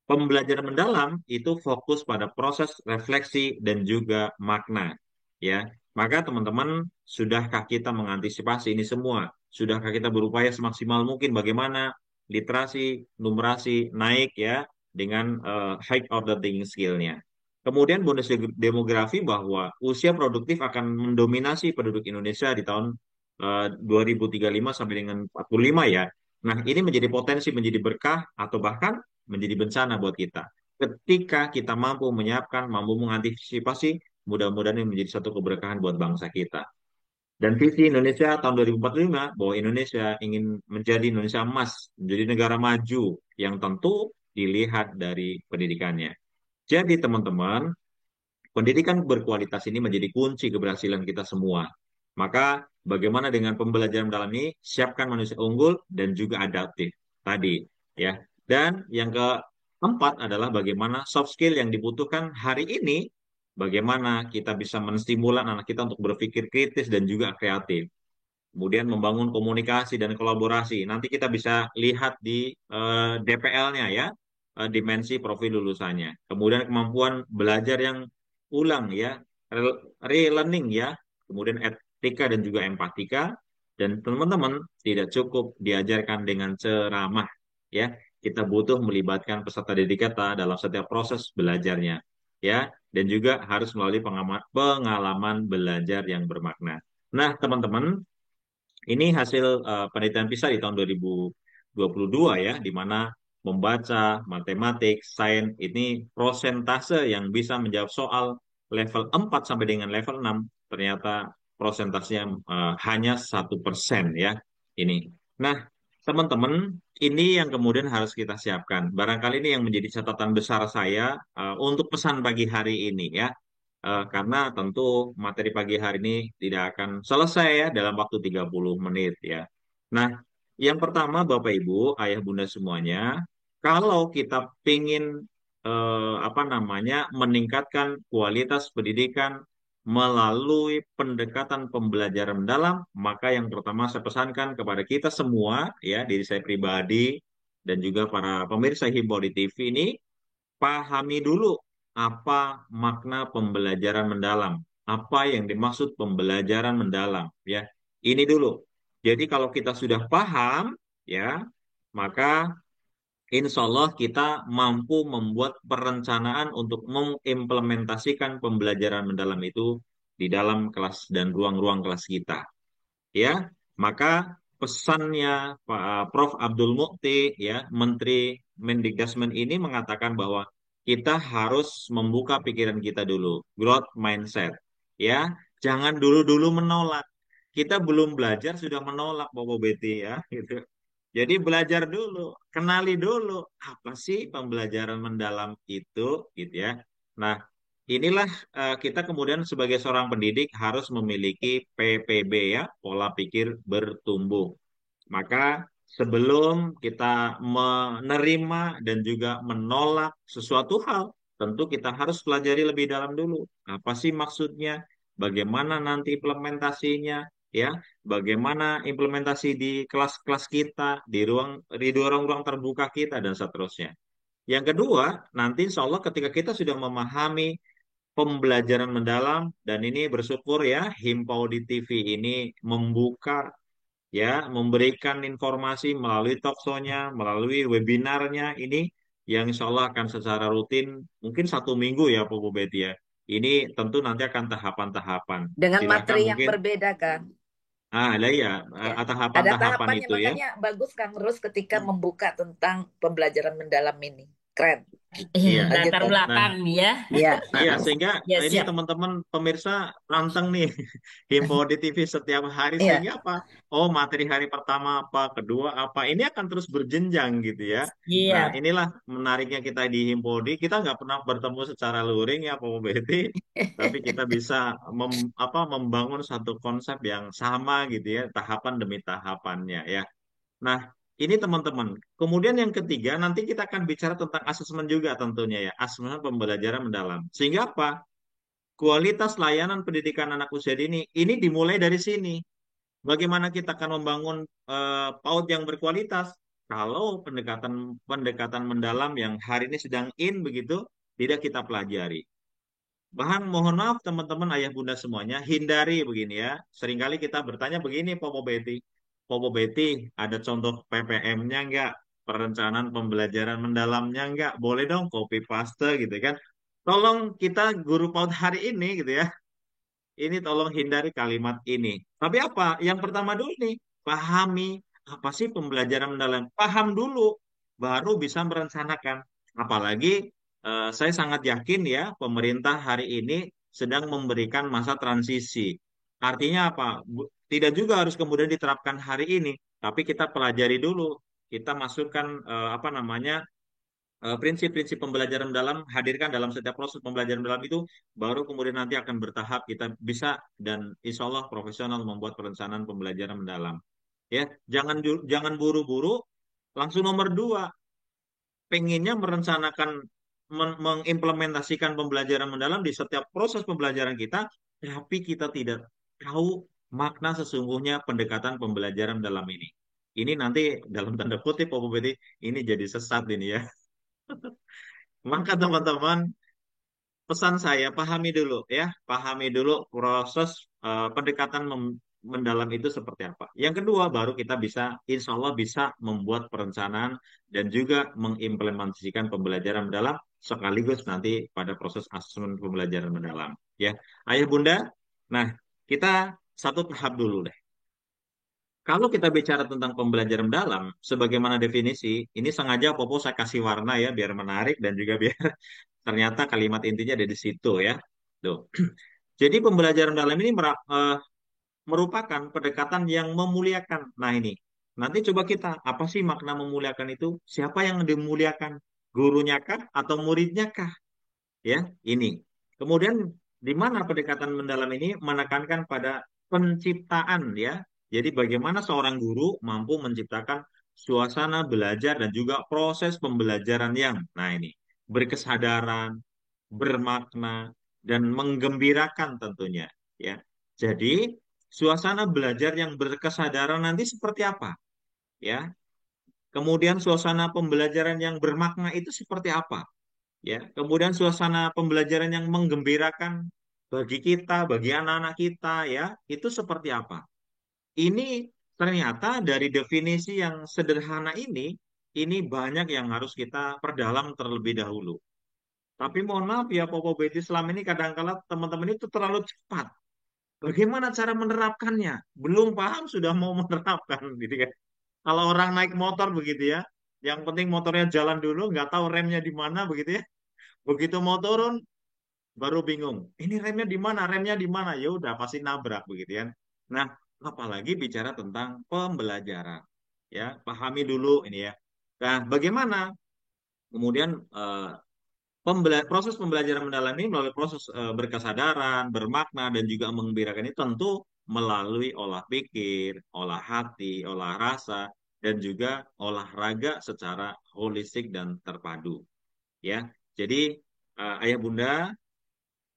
pembelajaran mendalam itu fokus pada proses refleksi dan juga makna. Ya, maka teman-teman, sudahkah kita mengantisipasi ini semua? Sudahkah kita berupaya semaksimal mungkin bagaimana literasi, numerasi naik ya dengan high order thinking skill-nya. Kemudian bonus demografi bahwa usia produktif akan mendominasi penduduk Indonesia di tahun 2035 sampai dengan 45 ya. Nah, ini menjadi potensi menjadi berkah atau bahkan menjadi bencana buat kita. Ketika kita mampu menyiapkan, mampu mengantisipasi, mudah-mudahan ini menjadi satu keberkahan buat bangsa kita. Dan visi Indonesia tahun 2045 bahwa Indonesia ingin menjadi Indonesia emas, menjadi negara maju yang tentu dilihat dari pendidikannya. Jadi teman-teman, pendidikan berkualitas ini menjadi kunci keberhasilan kita semua. Maka bagaimana dengan pembelajaran dalam ini? Siapkan manusia unggul dan juga adaptif tadi ya. Dan yang keempat adalah bagaimana soft skill yang dibutuhkan hari ini, bagaimana kita bisa menstimulan anak kita untuk berpikir kritis dan juga kreatif. Kemudian membangun komunikasi dan kolaborasi. Nanti kita bisa lihat di DPL-nya ya, dimensi profil lulusannya. Kemudian kemampuan belajar yang ulang ya, relearning ya. Kemudian etika dan juga empatika. Dan teman-teman tidak cukup diajarkan dengan ceramah, ya. Kita butuh melibatkan peserta didik kita dalam setiap proses belajarnya, ya. Dan juga harus melalui pengalaman belajar yang bermakna. Nah, teman-teman, ini hasil penelitian PISA di tahun 2022 ya, di mana membaca, matematik, sains ini prosentase yang bisa menjawab soal level 4 sampai dengan level 6 ternyata prosentasenya hanya 1% ya ini. Nah, teman-teman, ini yang kemudian harus kita siapkan. Barangkali ini yang menjadi catatan besar saya untuk pesan pagi hari ini ya. Karena tentu materi pagi hari ini tidak akan selesai ya dalam waktu 30 menit ya. Nah, yang pertama Bapak Ibu, Ayah Bunda semuanya, kalau kita ingin apa namanya meningkatkan kualitas pendidikan melalui pendekatan pembelajaran mendalam, maka yang pertama saya pesankan kepada kita semua ya, diri saya pribadi dan juga para pemirsa Himpau di TV ini pahami dulu apa makna pembelajaran mendalam, apa yang dimaksud pembelajaran mendalam, ya. Ini dulu. Jadi kalau kita sudah paham, ya, maka insya Allah kita mampu membuat perencanaan untuk mengimplementasikan pembelajaran mendalam itu di dalam kelas dan ruang-ruang kelas kita ya. Maka pesannya Pak Prof. Abdul Mukti ya, Menteri Mendikbudristek ini mengatakan bahwa kita harus membuka pikiran kita dulu, growth mindset ya. Jangan dulu-dulu menolak. Kita belum belajar sudah menolak Bobo Betty ya gitu. Jadi belajar dulu, kenali dulu apa sih pembelajaran mendalam itu gitu ya. Nah, inilah kita kemudian sebagai seorang pendidik harus memiliki PPB ya, pola pikir bertumbuh. Maka sebelum kita menerima dan juga menolak sesuatu hal, tentu kita harus pelajari lebih dalam dulu. Apa sih maksudnya? Bagaimana nanti implementasinya? Ya, bagaimana implementasi di kelas-kelas kita, di ruang-ruang terbuka kita dan seterusnya. Yang kedua, nanti insya Allah ketika kita sudah memahami pembelajaran mendalam dan ini bersyukur ya Himpau di TV ini membuka ya memberikan informasi melalui talkshow-nya, melalui webinarnya ini yang insya Allah akan secara rutin mungkin 1 minggu ya Bu Betty ya. Ini tentu nanti akan tahapan-tahapan. Dengan Silakan materi yang mungkin berbeda kan. ada ya Ya. Ada tahapan-tahapan tahapannya, itu ya. makanya bagus Kang Rus ketika membuka tentang pembelajaran mendalam ini. Keren. Iya, Iya. Lanjut latar Kang. belakang ya. Iya. Iya, sehingga Ya, ini siap. teman-teman pemirsa ranteng nih Himpau di TV setiap hari Iya. sehingga apa? Oh, materi hari pertama apa, kedua apa, ini akan terus berjenjang gitu ya. Nah, Siap. inilah menariknya kita di Himpodi. Kita nggak pernah bertemu secara luring ya, Pak Betty, tapi kita bisa membangun satu konsep yang sama gitu ya, tahapan demi tahapannya ya. Nah, ini teman-teman. Kemudian yang ketiga, nanti kita akan bicara tentang asesmen juga tentunya ya. Asesmen pembelajaran mendalam. Sehingga apa? Kualitas layanan pendidikan anak usia dini, ini dimulai dari sini. Bagaimana kita akan membangun PAUD yang berkualitas? Kalau pendekatan pendekatan mendalam yang hari ini sedang in begitu, tidak kita pelajari. Bahkan mohon maaf teman-teman ayah bunda semuanya, hindari begini ya. Seringkali kita bertanya begini, Popo Betty. Popo Betty, ada contoh PPM-nya nggak? Perencanaan pembelajaran mendalamnya nggak? Boleh dong copy paste gitu kan. Tolong kita guru PAUD hari ini gitu ya. Ini tolong hindari kalimat ini. Tapi apa? Yang pertama dulu nih, pahami apa sih pembelajaran mendalam. Paham dulu, baru bisa merencanakan. Apalagi saya sangat yakin ya, pemerintah hari ini sedang memberikan masa transisi. Artinya apa? Tidak juga harus kemudian diterapkan hari ini, tapi kita pelajari dulu. Kita masukkan apa namanya prinsip-prinsip pembelajaran mendalam hadirkan dalam setiap proses pembelajaran mendalam itu baru kemudian nanti akan bertahap kita bisa dan insya Allah profesional membuat perencanaan pembelajaran mendalam ya jangan buru-buru langsung nomor 2 pengennya merencanakan mengimplementasikan pembelajaran mendalam di setiap proses pembelajaran kita tapi kita tidak tahu makna sesungguhnya pendekatan pembelajaran dalam ini nanti dalam tanda kutip Pak Bupati ini jadi sesat ini ya. Maka teman-teman, pesan saya pahami dulu ya, pahami dulu proses pendekatan mendalam itu seperti apa. Yang kedua, baru kita bisa, insya Allah bisa membuat perencanaan dan juga mengimplementasikan pembelajaran mendalam sekaligus nanti pada proses asesmen pembelajaran mendalam. Ya, Ayah Bunda. Nah, kita satu tahap dulu deh. Kalau kita bicara tentang pembelajaran mendalam, sebagaimana definisi, ini sengaja Popo saya kasih warna ya, biar menarik dan juga biar ternyata kalimat intinya ada di situ ya. Tuh. Jadi pembelajaran mendalam ini merupakan pendekatan yang memuliakan. Nah ini, nanti coba kita, apa sih makna memuliakan itu? Siapa yang dimuliakan? Gurunya kah atau muridnya kah? Ya, ini. Kemudian di mana pendekatan mendalam ini menekankan pada penciptaan ya. Jadi bagaimana seorang guru mampu menciptakan suasana belajar dan juga proses pembelajaran yang, nah ini, berkesadaran, bermakna, dan menggembirakan tentunya ya. Jadi suasana belajar yang berkesadaran nanti seperti apa ya. Kemudian suasana pembelajaran yang bermakna itu seperti apa ya. Kemudian suasana pembelajaran yang menggembirakan bagi kita, bagi anak-anak kita ya, itu seperti apa. Ini ternyata dari definisi yang sederhana ini banyak yang harus kita perdalam terlebih dahulu. Tapi mohon maaf ya, Popo Betty, selama ini kadang-kala teman-teman itu terlalu cepat. Bagaimana cara menerapkannya? Belum paham sudah mau menerapkan, gitu kan? Kalau orang naik motor begitu ya, yang penting motornya jalan dulu, nggak tahu remnya di mana begitu ya. Begitu mau turun, baru bingung. Ini remnya di mana? Remnya di mana? Ya udah pasti nabrak begitu kan. Nah, apalagi bicara tentang pembelajaran. Ya, pahami dulu ini ya. Nah, bagaimana kemudian proses pembelajaran mendalam ini melalui proses berkesadaran, bermakna, dan juga menggembirakan ini tentu melalui olah pikir, olah hati, olah rasa, dan juga olahraga secara holistik dan terpadu. Ya, jadi ayah bunda,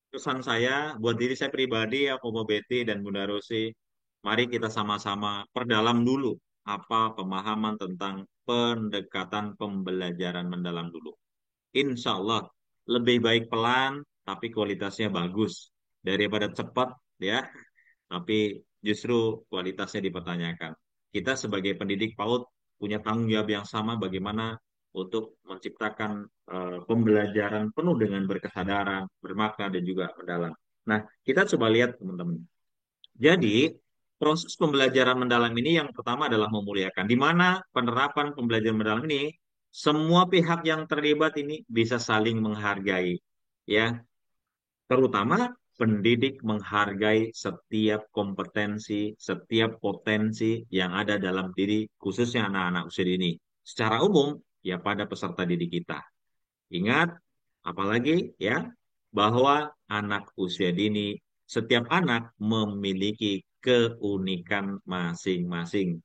pesan saya buat diri saya pribadi ya, Popo Betty dan Bunda Rosi, mari kita sama-sama perdalam dulu apa pemahaman tentang pendekatan pembelajaran mendalam dulu. Insya Allah lebih baik pelan tapi kualitasnya bagus daripada cepat ya tapi justru kualitasnya dipertanyakan. Kita sebagai pendidik PAUD punya tanggung jawab yang sama bagaimana untuk menciptakan pembelajaran penuh dengan berkesadaran, bermakna dan juga mendalam. Nah, kita coba lihat teman-teman. Jadi, proses pembelajaran mendalam ini yang pertama adalah memuliakan. Di mana penerapan pembelajaran mendalam ini, semua pihak yang terlibat ini bisa saling menghargai. Ya, terutama pendidik menghargai setiap kompetensi, setiap potensi yang ada dalam diri, khususnya anak-anak usia dini. Secara umum, ya pada peserta didik kita. Ingat, apalagi ya, bahwa anak usia dini, setiap anak memiliki keunikan masing-masing.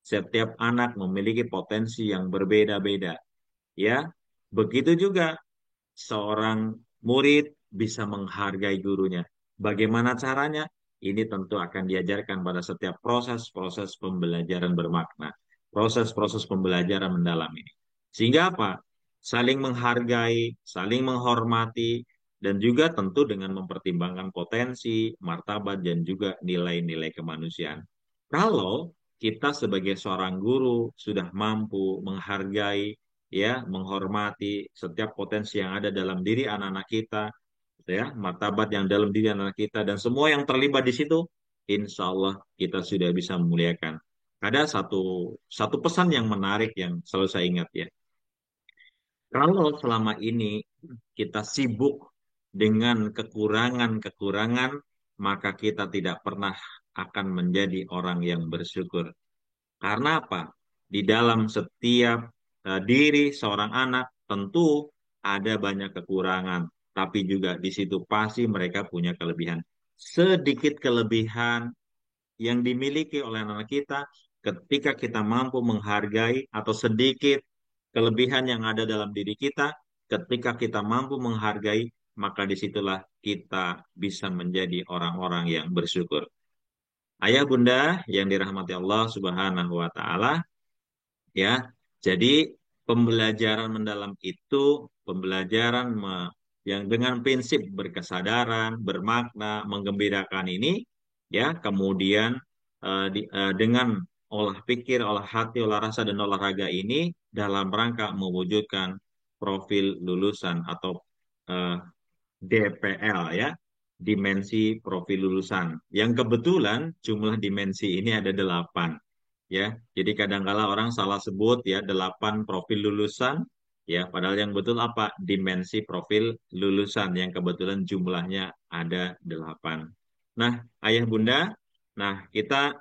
Setiap anak memiliki potensi yang berbeda-beda. Ya, begitu juga seorang murid bisa menghargai gurunya. Bagaimana caranya? Ini tentu akan diajarkan pada setiap proses-proses pembelajaran bermakna, proses-proses pembelajaran mendalam ini. Sehingga apa? Saling menghargai, saling menghormati, dan juga tentu dengan mempertimbangkan potensi, martabat, dan juga nilai-nilai kemanusiaan. Kalau kita sebagai seorang guru sudah mampu menghargai, ya, menghormati setiap potensi yang ada dalam diri anak-anak kita, ya, martabat yang dalam diri anak-anak kita, dan semua yang terlibat di situ, insya Allah kita sudah bisa memuliakan. Ada satu pesan yang menarik yang selalu saya ingat ya. Kalau selama ini kita sibuk dengan kekurangan-kekurangan, maka kita tidak pernah akan menjadi orang yang bersyukur. Karena apa? Di dalam setiap diri seorang anak tentu ada banyak kekurangan, tapi juga di situ pasti mereka punya kelebihan. Sedikit kelebihan yang dimiliki oleh anak kita ketika kita mampu menghargai atau sedikit kelebihan yang ada dalam diri kita, ketika kita mampu menghargai, maka disitulah kita bisa menjadi orang-orang yang bersyukur. Ayah bunda yang dirahmati Allah Subhanahu wa taala, ya. Jadi pembelajaran mendalam itu pembelajaran yang dengan prinsip berkesadaran, bermakna, menggembirakan ini ya, kemudian dengan olah pikir, olah hati, olah rasa, dan olahraga ini dalam rangka mewujudkan profil lulusan atau eh, DPL ya, dimensi profil lulusan. Yang kebetulan jumlah dimensi ini ada 8 ya. Jadi kadangkala orang salah sebut ya 8 profil lulusan ya, padahal yang betul apa? Dimensi profil lulusan yang kebetulan jumlahnya ada 8. Nah, Ayah Bunda, nah kita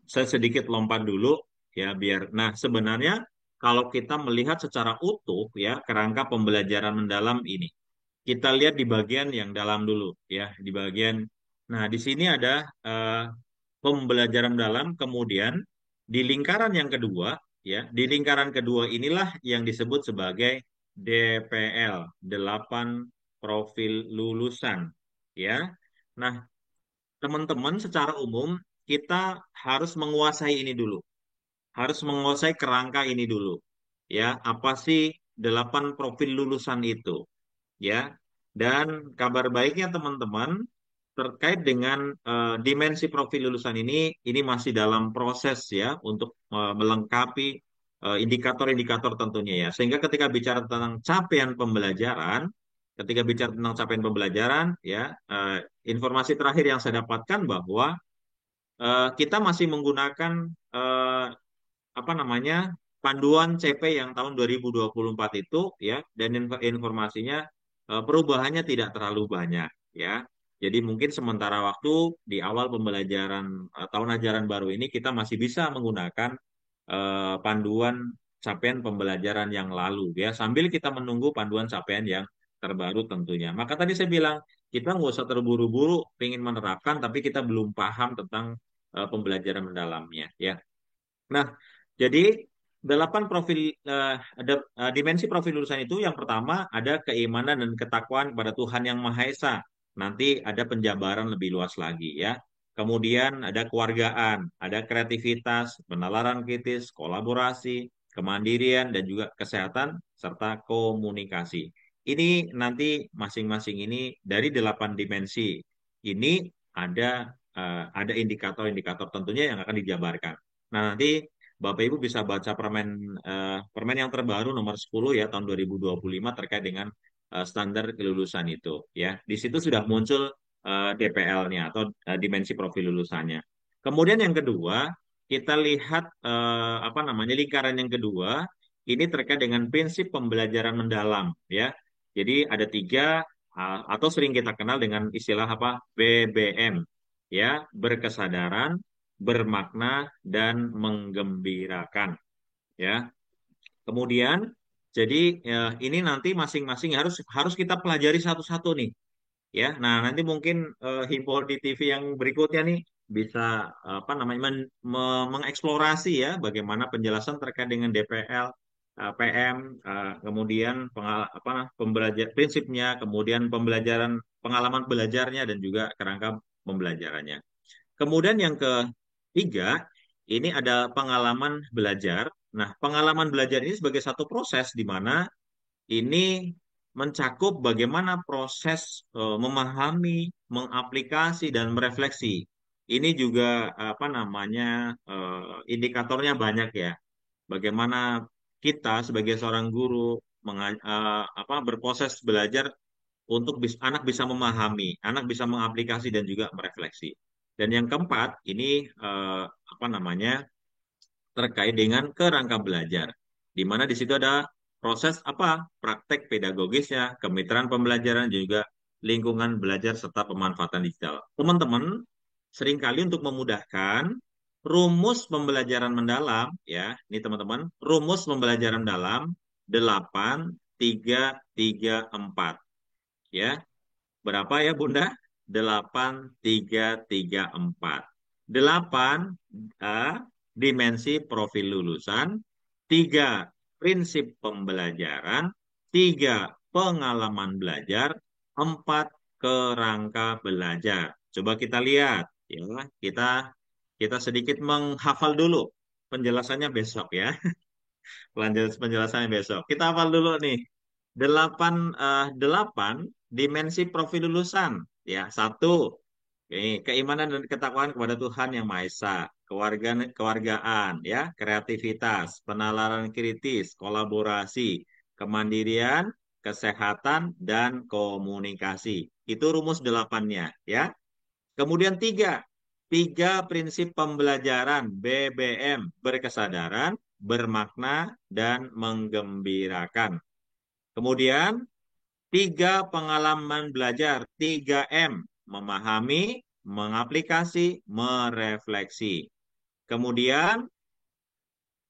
saya sedikit lompat dulu ya biar. Nah, sebenarnya kalau kita melihat secara utuh ya kerangka pembelajaran mendalam ini, kita lihat di bagian yang dalam dulu ya, di bagian. Nah, di sini ada pembelajaran dalam, kemudian di lingkaran yang kedua ya, di lingkaran kedua inilah yang disebut sebagai DPL, 8 profil lulusan ya. Nah, teman-teman secara umum kita harus menguasai ini dulu. Harus menguasai kerangka ini dulu. Ya, apa sih 8 profil lulusan itu? Ya. Dan kabar baiknya teman-teman terkait dengan dimensi profil lulusan ini masih dalam proses ya untuk melengkapi indikator-indikator tentunya ya. Sehingga ketika bicara tentang capaian pembelajaran, ya informasi terakhir yang saya dapatkan bahwa kita masih menggunakan eh, apa namanya panduan CP yang tahun 2024 itu ya, dan informasinya perubahannya tidak terlalu banyak ya. Jadi mungkin sementara waktu di awal pembelajaran tahun ajaran baru ini kita masih bisa menggunakan panduan capaian pembelajaran yang lalu ya, sambil kita menunggu panduan capaian yang terbaru tentunya. Maka tadi saya bilang kita nggak usah terburu-buru ingin menerapkan tapi kita belum paham tentang pembelajaran mendalamnya ya. Nah, jadi 8 profil ada dimensi profil lulusan itu, yang pertama ada keimanan dan ketakwaan pada Tuhan Yang Maha Esa. Nanti ada penjabaran lebih luas lagi ya. Kemudian ada keluargaan, ada kreativitas, penalaran kritis, kolaborasi, kemandirian, dan juga kesehatan serta komunikasi. Ini nanti masing-masing ini dari 8 dimensi ini ada indikator-indikator tentunya yang akan dijabarkan. Nah, nanti Bapak Ibu bisa baca permen yang terbaru nomor 10 ya tahun 2025 terkait dengan standar kelulusan itu ya. Di situ sudah muncul DPL-nya atau dimensi profil lulusannya. Kemudian yang kedua, kita lihat apa namanya lingkaran yang kedua ini terkait dengan prinsip pembelajaran mendalam ya. Jadi ada 3 atau sering kita kenal dengan istilah apa? BBM ya, berkesadaran, bermakna, dan menggembirakan ya. Kemudian jadi ya, ini nanti masing-masing harus harus kita pelajari satu-satu nih ya. Nah, nanti mungkin Himpol di TV yang berikutnya nih bisa apa namanya mengeksplorasi ya bagaimana penjelasan terkait dengan DPL, PM, kemudian apa pembelajar prinsipnya, kemudian pembelajaran pengalaman belajarnya, dan juga kerangka pembelajarannya. Kemudian yang ketiga, ini ada pengalaman belajar. Nah, pengalaman belajar ini sebagai satu proses di mana ini mencakup bagaimana proses memahami, mengaplikasi, dan merefleksi. Ini juga apa namanya indikatornya banyak ya. Bagaimana kita sebagai seorang guru berproses belajar untuk anak bisa memahami, anak bisa mengaplikasi dan juga merefleksi. Dan yang keempat, ini apa namanya terkait dengan kerangka belajar, di mana di situ ada proses apa praktek pedagogisnya, kemitraan pembelajaran, juga lingkungan belajar serta pemanfaatan digital. Teman-teman, seringkali untuk memudahkan rumus pembelajaran mendalam ya, ini teman-teman, rumus pembelajaran dalam 8-3-3-4 ya. Berapa ya Bunda? 8-3-3-4. 8 dimensi profil lulusan, 3 prinsip pembelajaran, 3 pengalaman belajar, 4 kerangka belajar. Coba kita lihat ya, kita sedikit menghafal dulu. Penjelasannya besok ya. Penjelasannya besok. Kita hafal dulu nih. 8 dimensi profil lulusan. Ya, 1 Keimanan dan ketakwaan kepada Tuhan Yang Maha Esa, kewargaan, ya, kreativitas, penalaran kritis, kolaborasi, kemandirian, kesehatan, dan komunikasi. Itu rumus delapannya, ya. Kemudian tiga prinsip pembelajaran BBM, berkesadaran, bermakna, dan menggembirakan. Kemudian tiga pengalaman belajar, 3M, memahami, mengaplikasi, merefleksi. Kemudian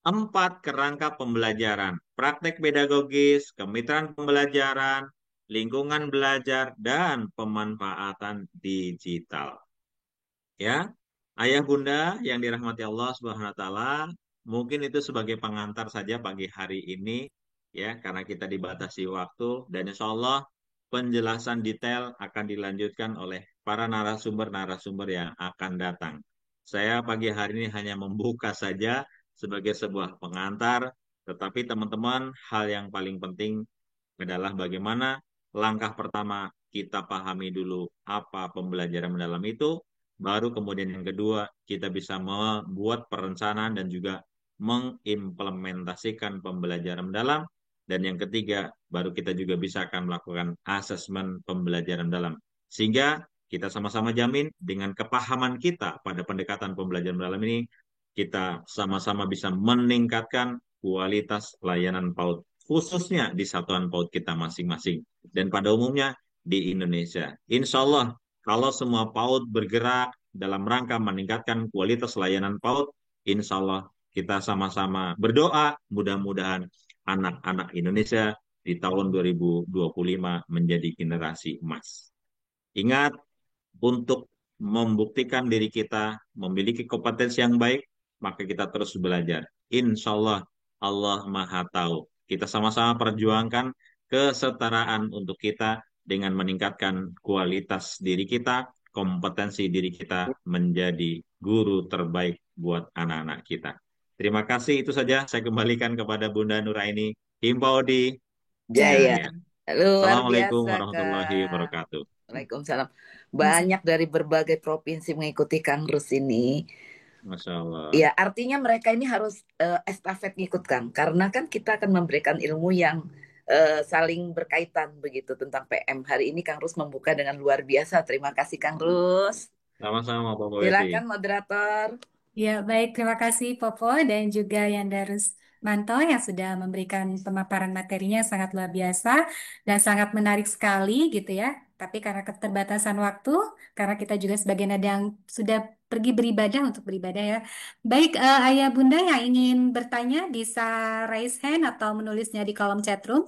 4 kerangka pembelajaran, praktek pedagogis, kemitraan pembelajaran, lingkungan belajar, dan pemanfaatan digital. Ya, ayah bunda yang dirahmati Allah Subhanahu wa taala, mungkin itu sebagai pengantar saja pagi hari ini ya, karena kita dibatasi waktu dan insya Allah penjelasan detail akan dilanjutkan oleh para narasumber-narasumber yang akan datang. Saya pagi hari ini hanya membuka saja sebagai sebuah pengantar, tetapi teman-teman, hal yang paling penting adalah bagaimana langkah pertama kita pahami dulu apa pembelajaran mendalam itu, baru kemudian yang kedua kita bisa membuat perencanaan dan juga mengimplementasikan pembelajaran mendalam, dan yang ketiga baru kita juga bisa akan melakukan asesmen pembelajaran mendalam. Sehingga kita sama-sama jamin dengan kepahaman kita pada pendekatan pembelajaran mendalam ini, kita sama-sama bisa meningkatkan kualitas layanan PAUD khususnya di satuan PAUD kita masing-masing dan pada umumnya di Indonesia. Insya Allah, kalau semua PAUD bergerak dalam rangka meningkatkan kualitas layanan PAUD, insya Allah kita sama-sama berdoa mudah-mudahan anak-anak Indonesia di tahun 2025 menjadi generasi emas. Ingat, untuk membuktikan diri kita memiliki kompetensi yang baik, maka kita terus belajar. Insya Allah, Allah Maha Tahu. Kita sama-sama perjuangkan kesetaraan untuk kita dengan meningkatkan kualitas diri kita, kompetensi diri kita menjadi guru terbaik buat anak-anak kita. Terima kasih, itu saja saya kembalikan kepada Bunda Nuraini. Himpau di Jaya. ya. Luar Assalamualaikum biasa, warahmatullahi Kak. wabarakatuh. Waalaikumsalam. Banyak dari berbagai provinsi mengikuti Kang Rus ini. Masya Allah. Ya, artinya mereka ini harus estafet ngikutkan. Karena kan kita akan memberikan ilmu yang saling berkaitan begitu tentang PM. Hari ini Kang Rus membuka dengan luar biasa. Terima kasih Kang Rus. Sama-sama, Pak Boyati. Silakan moderator. Ya, baik. Terima kasih Popo dan juga Yandarus Manto yang sudah memberikan pemaparan materinya sangat luar biasa dan sangat menarik sekali gitu ya. Tapi karena keterbatasan waktu, karena kita juga sebagian ada yang sudah pergi beribadah untuk beribadah ya. Baik, Ayah Bunda yang ingin bertanya bisa raise hand atau menulisnya di kolom chat room.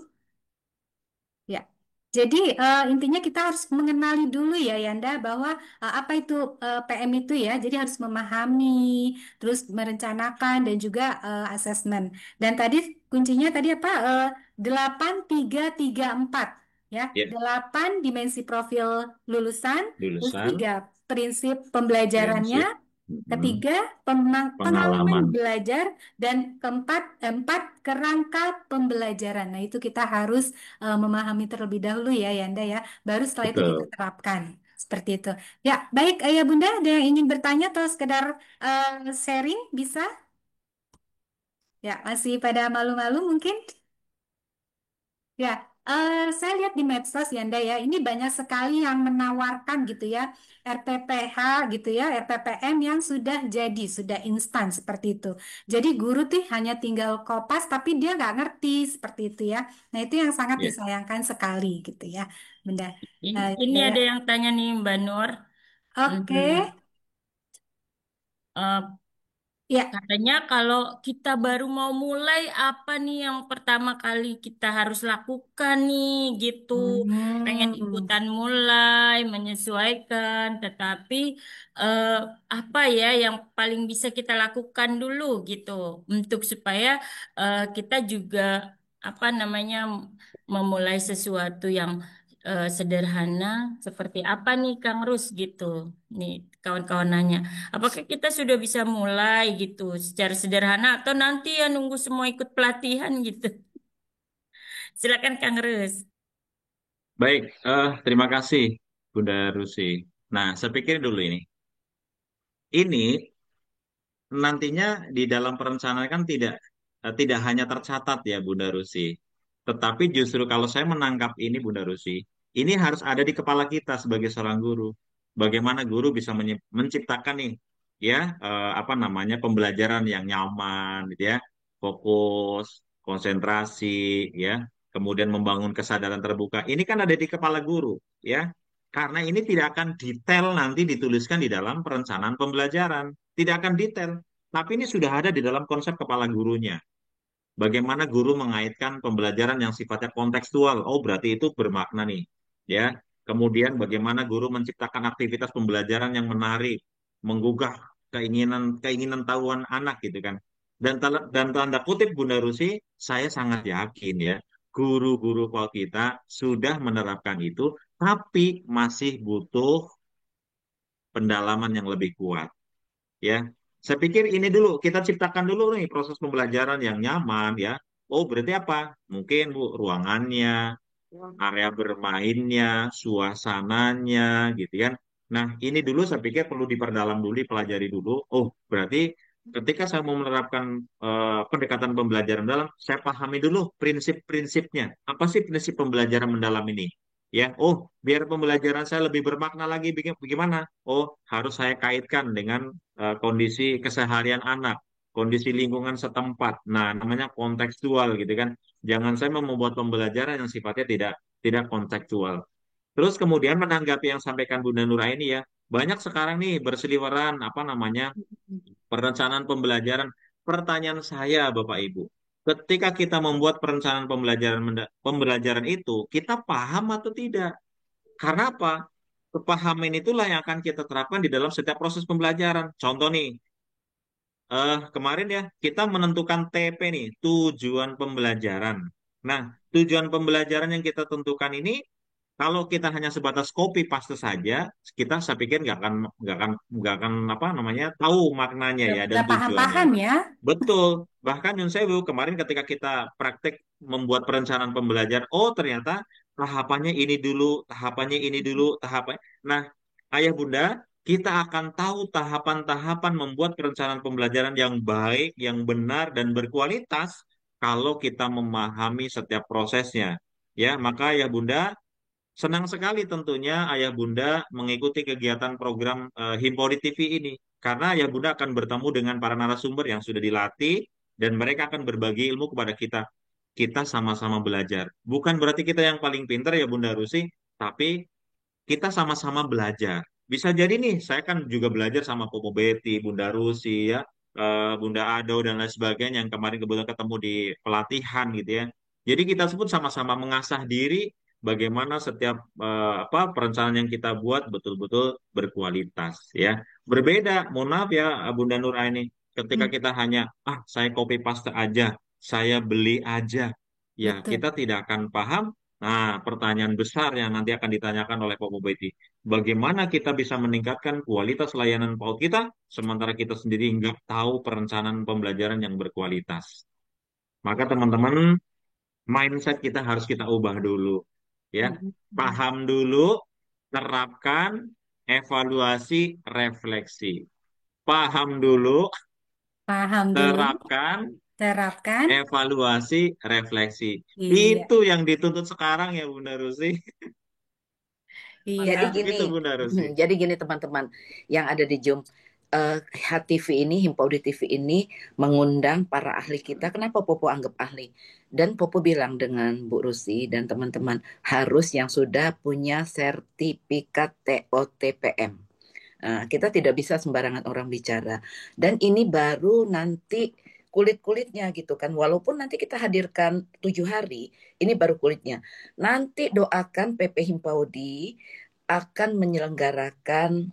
Ya, jadi intinya kita harus mengenali dulu ya Yanda bahwa apa itu PM itu ya. Jadi harus memahami, terus merencanakan dan juga asesmen. Dan tadi kuncinya tadi apa? 8 3 3 4 ya. Ya, 8 dimensi profil lulusan, terus lulusan, 3 prinsip pembelajarannya, prinsip, ketiga pengalaman pengalaman. belajar, dan empat kerangka pembelajaran. Nah itu kita harus memahami terlebih dahulu ya Yanda ya. Baru setelah itu kita Betul. terapkan. Seperti itu. Ya, baik Ayah Bunda, ada yang ingin bertanya atau sekedar sharing bisa? Ya, masih pada malu-malu mungkin? Ya, saya lihat di medsos Yanda ya, ini banyak sekali yang menawarkan gitu ya, RPPH gitu ya, RPPM yang sudah jadi, sudah instan seperti itu. Jadi guru tuh hanya tinggal kopas, tapi dia nggak ngerti seperti itu ya. Nah itu yang sangat Ya. disayangkan sekali gitu ya, Bunda. Ini Ya, ada yang tanya nih Mbak Nur. oke, Hmm, eh, ya. Katanya kalau kita baru mau mulai apa nih yang pertama kali kita harus lakukan nih gitu. Pengen Hmm. ikutan mulai, menyesuaikan, tetapi eh, apa ya yang paling bisa kita lakukan dulu gitu untuk supaya kita juga apa namanya memulai sesuatu yang sederhana seperti apa nih Kang Rus gitu. Nih kawan-kawan nanya. Apakah kita sudah bisa mulai gitu secara sederhana atau nanti ya nunggu semua ikut pelatihan gitu? Silakan Kang Rus. Baik, terima kasih Bunda Rusi. Nah, saya pikir dulu ini nantinya di dalam perencanaan kan tidak hanya tercatat ya Bunda Rusi, tetapi justru kalau saya menangkap ini Bunda Rusi, ini harus ada di kepala kita sebagai seorang guru. Bagaimana guru bisa menciptakan ya apa namanya pembelajaran yang nyaman, gitu ya, fokus, konsentrasi, ya, kemudian membangun kesadaran terbuka. Ini kan ada di kepala guru, ya. Karena ini tidak akan detail nanti dituliskan di dalam perencanaan pembelajaran. Tidak akan detail. Tapi ini sudah ada di dalam konsep kepala gurunya. Bagaimana guru mengaitkan pembelajaran yang sifatnya kontekstual. Oh, berarti itu bermakna nih. Ya. Kemudian bagaimana guru menciptakan aktivitas pembelajaran yang menarik, menggugah keinginan keinginan tahuan anak gitu kan. Dan tanda kutip Bunda Rusi, saya sangat yakin ya, guru-guru kita sudah menerapkan itu, tapi masih butuh pendalaman yang lebih kuat. Ya, saya pikir ini dulu kita ciptakan dulu nih proses pembelajaran yang nyaman ya. Oh, berarti apa? Mungkin Bu, ruangannya, area bermainnya, suasananya gitu kan. Nah, ini dulu saya pikir perlu diperdalam dulu, dipelajari dulu. Oh, berarti ketika saya mau menerapkan pendekatan pembelajaran dalam, saya pahami dulu prinsip-prinsipnya. Apa sih prinsip pembelajaran mendalam ini? Ya, oh, biar pembelajaran saya lebih bermakna lagi, bagaimana? Oh, harus saya kaitkan dengan kondisi keseharian anak, kondisi lingkungan setempat. Nah, namanya kontekstual gitu kan. Jangan saya membuat pembelajaran yang sifatnya tidak kontekstual. Terus kemudian menanggapi yang sampaikan Bunda Nuraini ya, banyak sekarang nih berseliweran apa namanya perencanaan pembelajaran. Pertanyaan saya Bapak Ibu, ketika kita membuat perencanaan pembelajaran itu, kita paham atau tidak? Karena apa? Kepahaman itulah yang akan kita terapkan di dalam setiap proses pembelajaran. Contoh nih, kemarin ya kita menentukan TP nih, tujuan pembelajaran. Nah, tujuan pembelajaran yang kita tentukan ini kalau kita hanya sebatas copy paste saja, kita saya pikir nggak akan apa namanya tahu maknanya ya dan Nggak tujuannya. paham-paham ya. Betul. Bahkan Yun Sewu kemarin ketika kita praktek membuat perencanaan pembelajaran, oh ternyata tahapannya ini dulu, tahapannya ini dulu, tahapan. Nah, ayah bunda, kita akan tahu tahapan-tahapan membuat perencanaan pembelajaran yang baik, yang benar dan berkualitas kalau kita memahami setiap prosesnya. Ya, maka ayah bunda senang sekali tentunya Ayah Bunda mengikuti kegiatan program Himpori TV ini. Karena Ayah Bunda akan bertemu dengan para narasumber yang sudah dilatih dan mereka akan berbagi ilmu kepada kita. Kita sama-sama belajar. Bukan berarti kita yang paling pintar ya Bunda Rusi, tapi kita sama-sama belajar. Bisa jadi nih, saya kan juga belajar sama Popo Betty, Bunda Rusi ya, Bunda Ado dan lain sebagainya yang kemarin kebetulan ketemu di pelatihan gitu ya. Jadi kita sebut sama-sama mengasah diri bagaimana setiap apa perencanaan yang kita buat betul-betul berkualitas ya. Berbeda, mohon maaf ya Bunda Nur Aini, ketika Hmm, kita hanya saya copy paste aja, saya beli aja, ya betul. kita tidak akan paham. Nah, pertanyaan besar yang nanti akan ditanyakan oleh Pak Bupati, bagaimana kita bisa meningkatkan kualitas layanan PAUD kita, sementara kita sendiri nggak tahu perencanaan pembelajaran yang berkualitas. Maka teman-teman, mindset kita harus kita ubah dulu, ya. Paham dulu, terapkan, evaluasi, refleksi. Paham dulu, Paham dulu, terapkan, terapkan. evaluasi, refleksi. Iya, Itu yang dituntut sekarang ya Bunda Rusi. iya, Jadi Mantap gini, begitu Bunda Rusi. jadi gini teman-teman yang ada di Zoom, HTV ini, Himpaudi TV ini mengundang para ahli kita. Kenapa Popo anggap ahli? Dan Popo bilang dengan Bu Rusi dan teman-teman harus yang sudah punya sertifikat TOTPM. Kita tidak bisa sembarangan orang bicara. Dan ini baru nanti kulit-kulitnya gitu kan. Walaupun nanti kita hadirkan 7 hari, ini baru kulitnya. Nanti doakan PP Himpaudi akan menyelenggarakan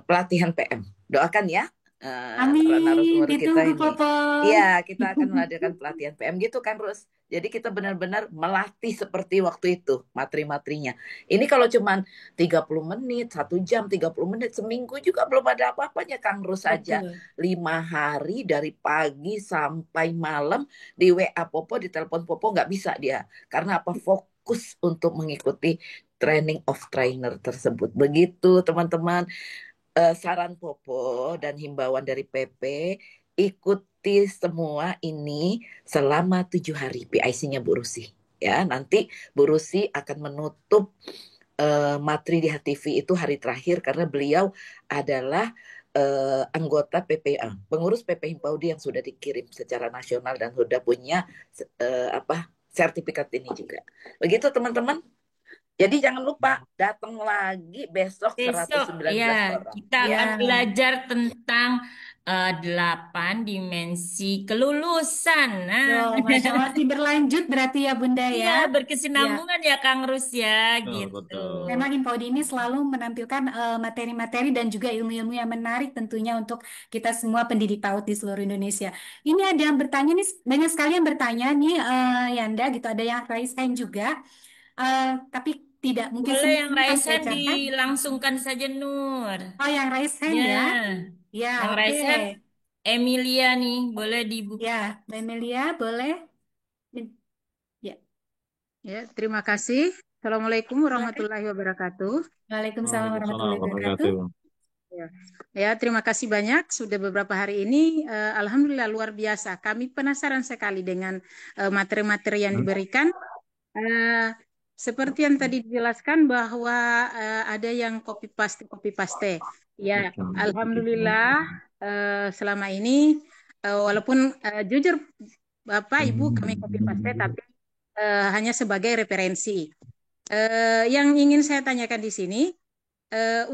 pelatihan PM. Doakan ya para Amin. narasumber kita Ditunggu, ini. Popon. Iya, kita akan mengadakan pelatihan PM gitu kan, Rus. Jadi kita benar-benar melatih seperti waktu itu materi-materinya. Ini kalau cuman 30 menit, 1 jam, 30 menit, seminggu juga belum ada apa-apanya, Kang Rus aja. Betul. 5 hari dari pagi sampai malam di WA Popo, di telepon Popo nggak bisa dia. Karena apa? Fokus untuk mengikuti training of trainer tersebut. Begitu teman-teman. Saran Popo dan himbauan dari PP, ikuti semua ini selama 7 hari PIC-nya Bu Rusi. Ya, nanti Bu Rusi akan menutup materi di HTV itu hari terakhir karena beliau adalah anggota PPA, pengurus PP Himpaudi yang sudah dikirim secara nasional dan sudah punya apa sertifikat ini juga. Begitu teman-teman. Jadi jangan lupa datang lagi besok Besok, ya, 119 orang. kita Ya, akan belajar tentang 8 dimensi kelulusan. Nah, Tuh, Masya Allah, masih berlanjut berarti ya Bunda iya, ya. Ya, berkesinambungan ya Kang Rus ya, Betul, gitu. betul. memang Himpaudi ini selalu menampilkan materi-materi dan juga ilmu-ilmu yang menarik tentunya untuk kita semua pendidik PAUD di seluruh Indonesia. Ini ada yang bertanya nih, banyak sekali yang bertanya nih Yanda gitu, ada yang raise hand juga. Tapi tidak mungkin Boleh yang semuanya raise saya hand bacakan. dilangsungkan saja, Nur. Oh, yang raise hand Ya, ya. Ya, yang oke. raise hand Emilia nih, boleh dibuka. Ya, Mbak Melia boleh. Ya, Ya, terima kasih. Assalamualaikum silakan. warahmatullahi wabarakatuh. Waalaikumsalam Waalaikumsalam warahmatullahi wabarakatuh. warahmatullahi wabarakatuh. Ya, ya, terima kasih banyak. Sudah beberapa hari ini, alhamdulillah luar biasa. Kami penasaran sekali dengan materi-materi yang diberikan. Eh, Seperti yang tadi dijelaskan bahwa ada yang copy paste. Ya, alhamdulillah selama ini walaupun jujur Bapak Ibu kami copy paste tapi hanya sebagai referensi. Yang ingin saya tanyakan di sini,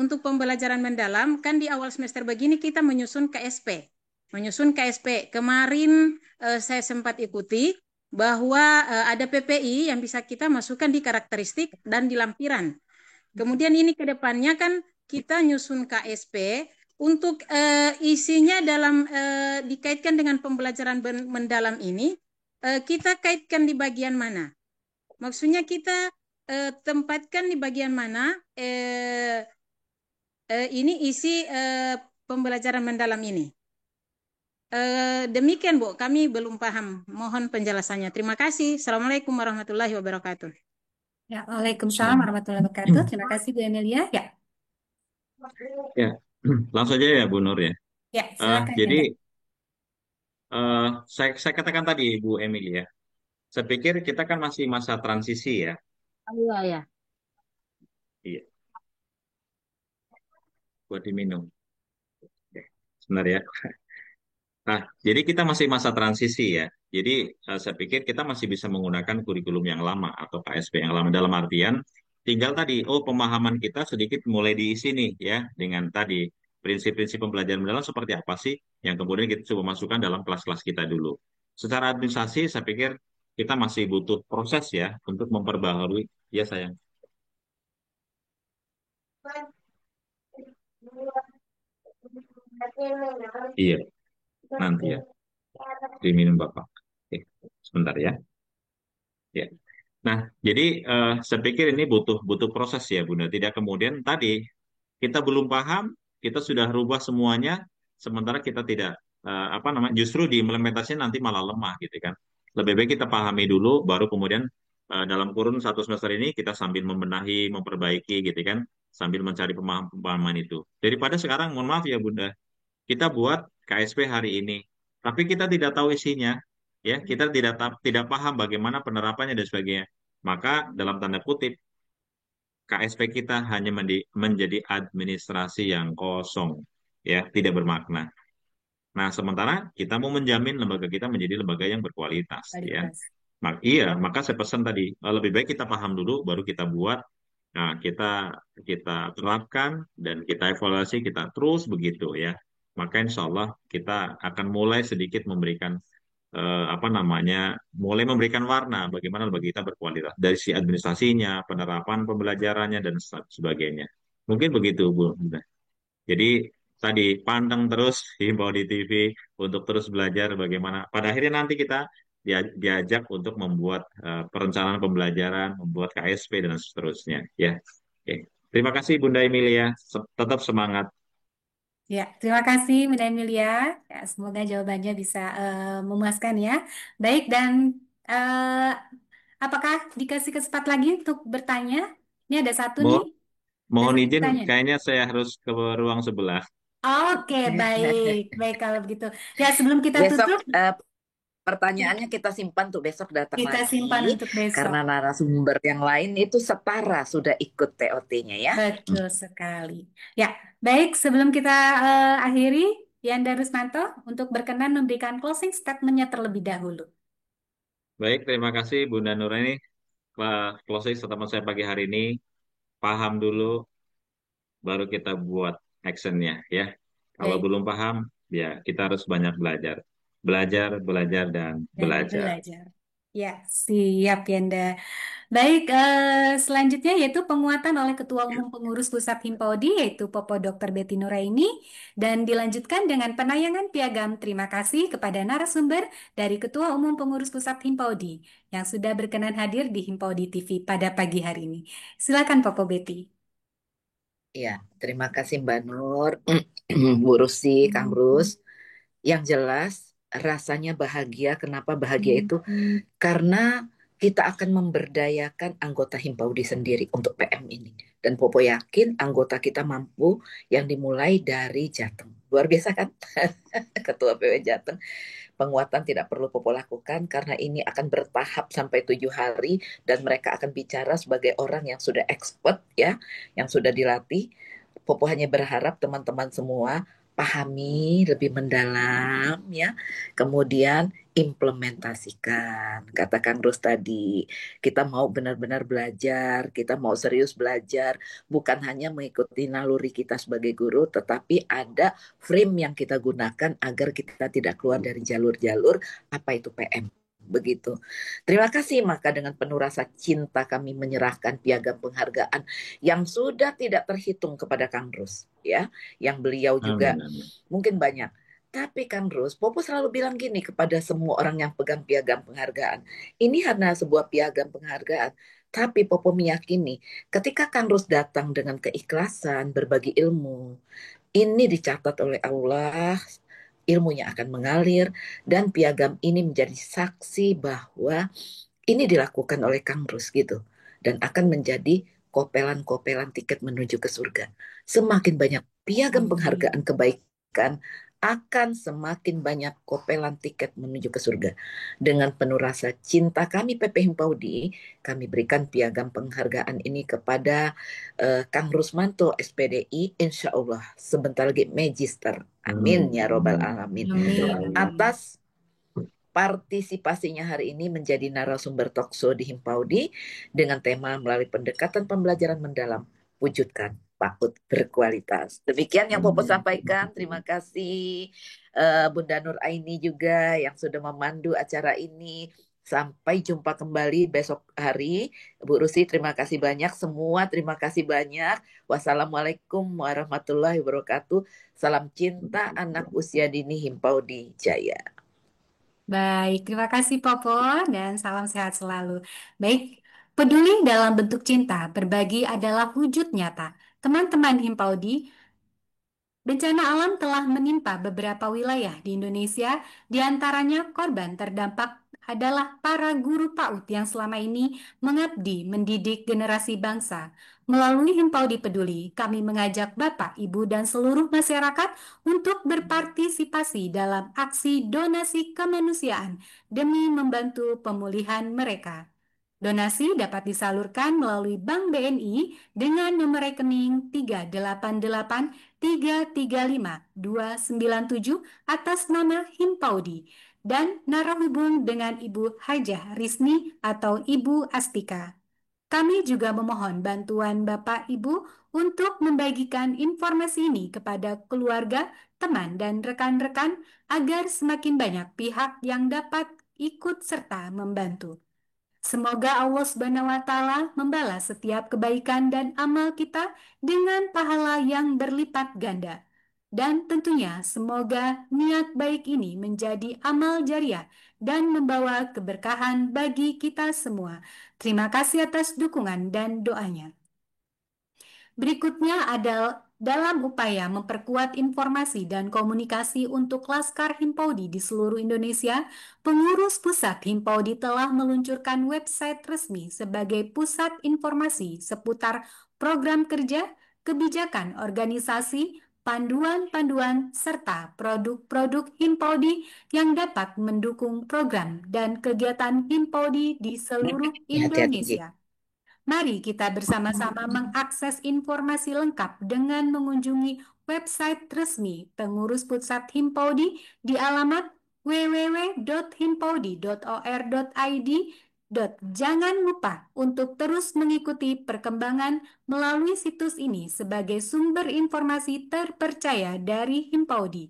untuk pembelajaran mendalam, kan di awal semester begini kita menyusun KSP. Menyusun KSP. Kemarin saya sempat ikuti bahwa ada PPI yang bisa kita masukkan di karakteristik dan di lampiran. Kemudian ini ke depannya kan kita nyusun KSP untuk isinya dalam dikaitkan dengan pembelajaran mendalam ini, kita kaitkan di bagian mana? Maksudnya kita tempatkan di bagian mana ini isi pembelajaran mendalam ini. Demikian Bu, kami belum paham. Mohon penjelasannya. Terima kasih. Assalamualaikum warahmatullahi wabarakatuh. Ya, Waalaikumsalam warahmatullahi wabarakatuh. Terima kasih Bu Emilia. Ya, Ya, langsung aja ya Bu Nur ya. ya, silakan Jadi Yanda. saya katakan tadi Bu Emilia, saya pikir kita kan masih masa transisi ya. Oh, iya, ya. Iya, buat diminum. Oke, sebentar ya. Nah, jadi kita masih masa transisi ya. Jadi saya pikir kita masih bisa menggunakan kurikulum yang lama atau KSP yang lama dalam artian tinggal tadi, oh pemahaman kita sedikit mulai diisi nih ya dengan tadi prinsip-prinsip pembelajaran mendalam seperti apa sih yang kemudian kita coba masukkan dalam kelas-kelas kita dulu. Secara administrasi saya pikir kita masih butuh proses ya untuk memperbaharui. Ya sayang. Iya, nanti ya. Diminum Bapak. Oke, sebentar ya. Ya. Nah, jadi saya pikir ini butuh butuh proses ya, Bunda. Tidak kemudian tadi kita belum paham, kita sudah rubah semuanya, sementara kita tidak apa namanya, justru diimplementasinya nanti malah lemah gitu kan. Lebih baik kita pahami dulu, baru kemudian dalam kurun 1 semester ini kita sambil membenahi, memperbaiki gitu kan, sambil mencari pemahaman itu. Daripada sekarang, mohon maaf ya Bunda, kita buat KSP hari ini, tapi kita tidak tahu isinya, ya kita tidak paham bagaimana penerapannya dan sebagainya. Maka dalam tanda kutip KSP kita hanya menjadi administrasi yang kosong, ya tidak bermakna. Nah, sementara kita mau menjamin lembaga kita menjadi lembaga yang berkualitas, ya. Kualitas. Iya, maka saya pesan tadi lebih baik kita paham dulu, baru kita buat. Nah, kita kita terapkan dan kita evaluasi, kita terus begitu ya. Maka insya Allah kita akan mulai sedikit memberikan apa namanya, mulai memberikan warna bagaimana lembaga kita berkualitas dari si administrasinya, penerapan pembelajarannya dan sebagainya. Mungkin begitu, Bu. Jadi tadi pandang terus himbau di TV untuk terus belajar bagaimana. Pada akhirnya nanti kita diajak untuk membuat perencanaan pembelajaran, membuat KSP dan seterusnya. Ya, oke. Terima kasih Bunda Emilia. Tetap semangat. Ya, terima kasih Bunda Emilia. Ya, semoga jawabannya bisa memuaskan ya. Baik, dan apakah dikasih kesempatan lagi untuk bertanya? Ini ada satu nih, Mo- ada Mohon satu izin, pertanyaan. kayaknya saya harus ke ruang sebelah. Oke, baik, baik kalau begitu. Ya, sebelum kita Besok tutup, pertanyaannya kita simpan tuh besok datang kita lagi simpan untuk besok. karena narasumber yang lain itu setara sudah ikut TOT-nya ya. Betul sekali. Ya, baik, sebelum kita akhiri, Yanda Rusmanto untuk berkenan memberikan closing statement-nya terlebih dahulu. Baik, terima kasih Bunda Nuraini. Closing statement saya pagi hari ini, paham dulu, baru kita buat actionnya ya. Kalau Baik, belum paham, ya kita harus banyak belajar. Belajar, belajar, dan dan belajar. belajar. Ya, siap Yanda. Baik, selanjutnya yaitu penguatan oleh Ketua Umum Pengurus Pusat Himpodi yaitu Popo Dr. Betty Nuraini dan dilanjutkan dengan penayangan piagam terima kasih kepada narasumber dari Ketua Umum Pengurus Pusat Himpodi yang sudah berkenan hadir di Himpodi TV pada pagi hari ini. Silakan Popo Betty. Ya, terima kasih Mbak Nur, Bu Rusi, Kang Rus. Yang jelas rasanya bahagia. Kenapa bahagia itu? Karena kita akan memberdayakan anggota Himpaudi sendiri untuk PM ini. Dan Popo yakin anggota kita mampu yang dimulai dari Jateng. Luar biasa kan? Ketua PW Jateng. Penguatan tidak perlu Popo lakukan karena ini akan bertahap sampai 7 hari dan mereka akan bicara sebagai orang yang sudah expert ya, yang sudah dilatih. Popo hanya berharap teman-teman semua pahami lebih mendalam ya, kemudian implementasikan. Kata Kang Rus tadi, kita mau benar-benar belajar, kita mau serius belajar, bukan hanya mengikuti naluri kita sebagai guru, tetapi ada frame yang kita gunakan agar kita tidak keluar dari jalur-jalur apa itu PM. Begitu. Terima kasih, maka dengan penuh rasa cinta kami menyerahkan piagam penghargaan yang sudah tidak terhitung kepada Kang Rus ya, yang beliau juga Amin, amin. mungkin banyak. Tapi Kang Rus, Popo selalu bilang gini kepada semua orang yang pegang piagam penghargaan. Ini hanya sebuah piagam penghargaan. Tapi Popo meyakini ketika Kang Rus datang dengan keikhlasan, berbagi ilmu, ini dicatat oleh Allah, ilmunya akan mengalir, dan piagam ini menjadi saksi bahwa ini dilakukan oleh Kang Rus gitu. Dan akan menjadi kopelan-kopelan tiket menuju ke surga. Semakin banyak piagam penghargaan kebaikan, akan semakin banyak kopelan tiket menuju ke surga. Dengan penuh rasa cinta kami PP Himpaudi, kami berikan piagam penghargaan ini kepada Kang Rusmanto SPDI, insya Allah sebentar lagi Magister. Amin ya robbal alamin. Amin. Atas partisipasinya hari ini menjadi narasumber talkshow di Himpaudi dengan tema melalui pendekatan pembelajaran mendalam, wujudkan PAUD berkualitas. Demikian yang Popo sampaikan. Terima kasih Bunda Nur Aini juga yang sudah memandu acara ini. Sampai jumpa kembali besok hari. Bu Rusi, terima kasih banyak. Semua terima kasih banyak. Wassalamualaikum warahmatullahi wabarakatuh. Salam cinta anak usia dini Himpaudi Jaya. Baik, terima kasih Popo dan salam sehat selalu. Baik, peduli dalam bentuk cinta, berbagi adalah wujud nyata. Teman-teman Himpaudi, bencana alam telah menimpa beberapa wilayah di Indonesia, di antaranya korban terdampak adalah para guru PAUD yang selama ini mengabdi mendidik generasi bangsa. Melalui Himpaudi Peduli, kami mengajak Bapak, Ibu, dan seluruh masyarakat untuk berpartisipasi dalam aksi donasi kemanusiaan demi membantu pemulihan mereka. Donasi dapat disalurkan melalui Bank BNI dengan nomor rekening 388-335-297 atas nama Himpaudi dan narahubung dengan Ibu Hajah Risni atau Ibu Astika. Kami juga memohon bantuan Bapak Ibu untuk membagikan informasi ini kepada keluarga, teman, dan rekan-rekan agar semakin banyak pihak yang dapat ikut serta membantu. Semoga Allah Subhanahu wa Ta'ala membalas setiap kebaikan dan amal kita dengan pahala yang berlipat ganda. Dan tentunya semoga niat baik ini menjadi amal jariah dan membawa keberkahan bagi kita semua. Terima kasih atas dukungan dan doanya. Berikutnya adalah Dalam upaya memperkuat informasi dan komunikasi untuk Laskar Himpaudi di seluruh Indonesia, pengurus pusat Himpaudi telah meluncurkan website resmi sebagai pusat informasi seputar program kerja, kebijakan organisasi, panduan-panduan, serta produk-produk Himpaudi yang dapat mendukung program dan kegiatan Himpaudi di seluruh Hati-hati, Ji. Indonesia. Mari kita bersama-sama mengakses informasi lengkap dengan mengunjungi website resmi pengurus pusat Himpaudi di alamat www.himpaudi.or.id. Jangan lupa untuk terus mengikuti perkembangan melalui situs ini sebagai sumber informasi terpercaya dari Himpaudi.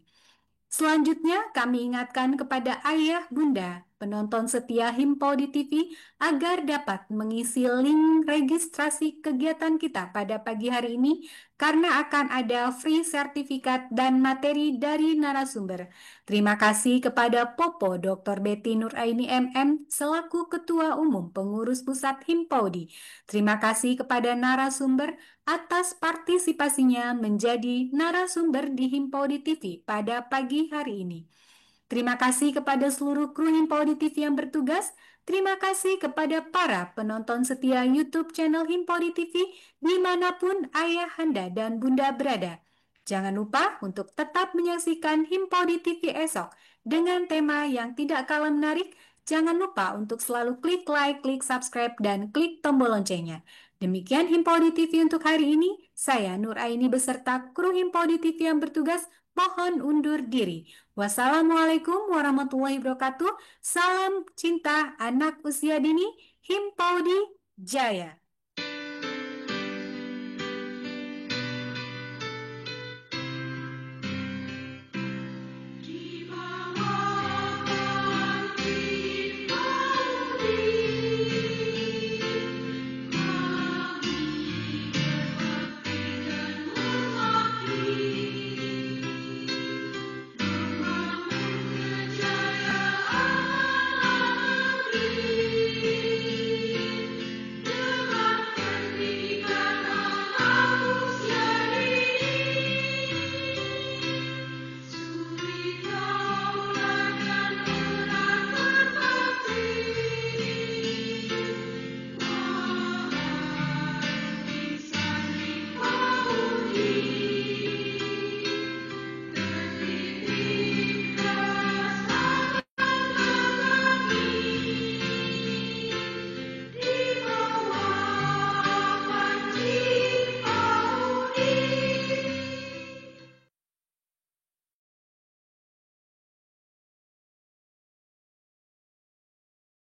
Selanjutnya, kami ingatkan kepada ayah, bunda, penonton setia Himpaudi TV agar dapat mengisi link registrasi kegiatan kita pada pagi hari ini karena akan ada free sertifikat dan materi dari narasumber. Terima kasih kepada Popo Dr. Betty Nuraini MM selaku Ketua Umum Pengurus Pusat Himpaudi. Terima kasih kepada narasumber atas partisipasinya menjadi narasumber di Himpaudi TV pada pagi hari ini. Terima kasih kepada seluruh kru Himpaudi TV yang bertugas. Terima kasih kepada para penonton setia YouTube channel Himpaudi TV dimanapun ayah, anda, dan bunda berada. Jangan lupa untuk tetap menyaksikan Himpaudi TV esok dengan tema yang tidak kalah menarik. Jangan lupa untuk selalu klik like, klik subscribe, dan klik tombol loncengnya. Demikian Himpaudi TV untuk hari ini. Saya Nur Aini beserta kru Himpaudi TV yang bertugas mohon undur diri. Wassalamualaikum warahmatullahi wabarakatuh. Salam cinta anak usia dini. Himpaudi Jaya.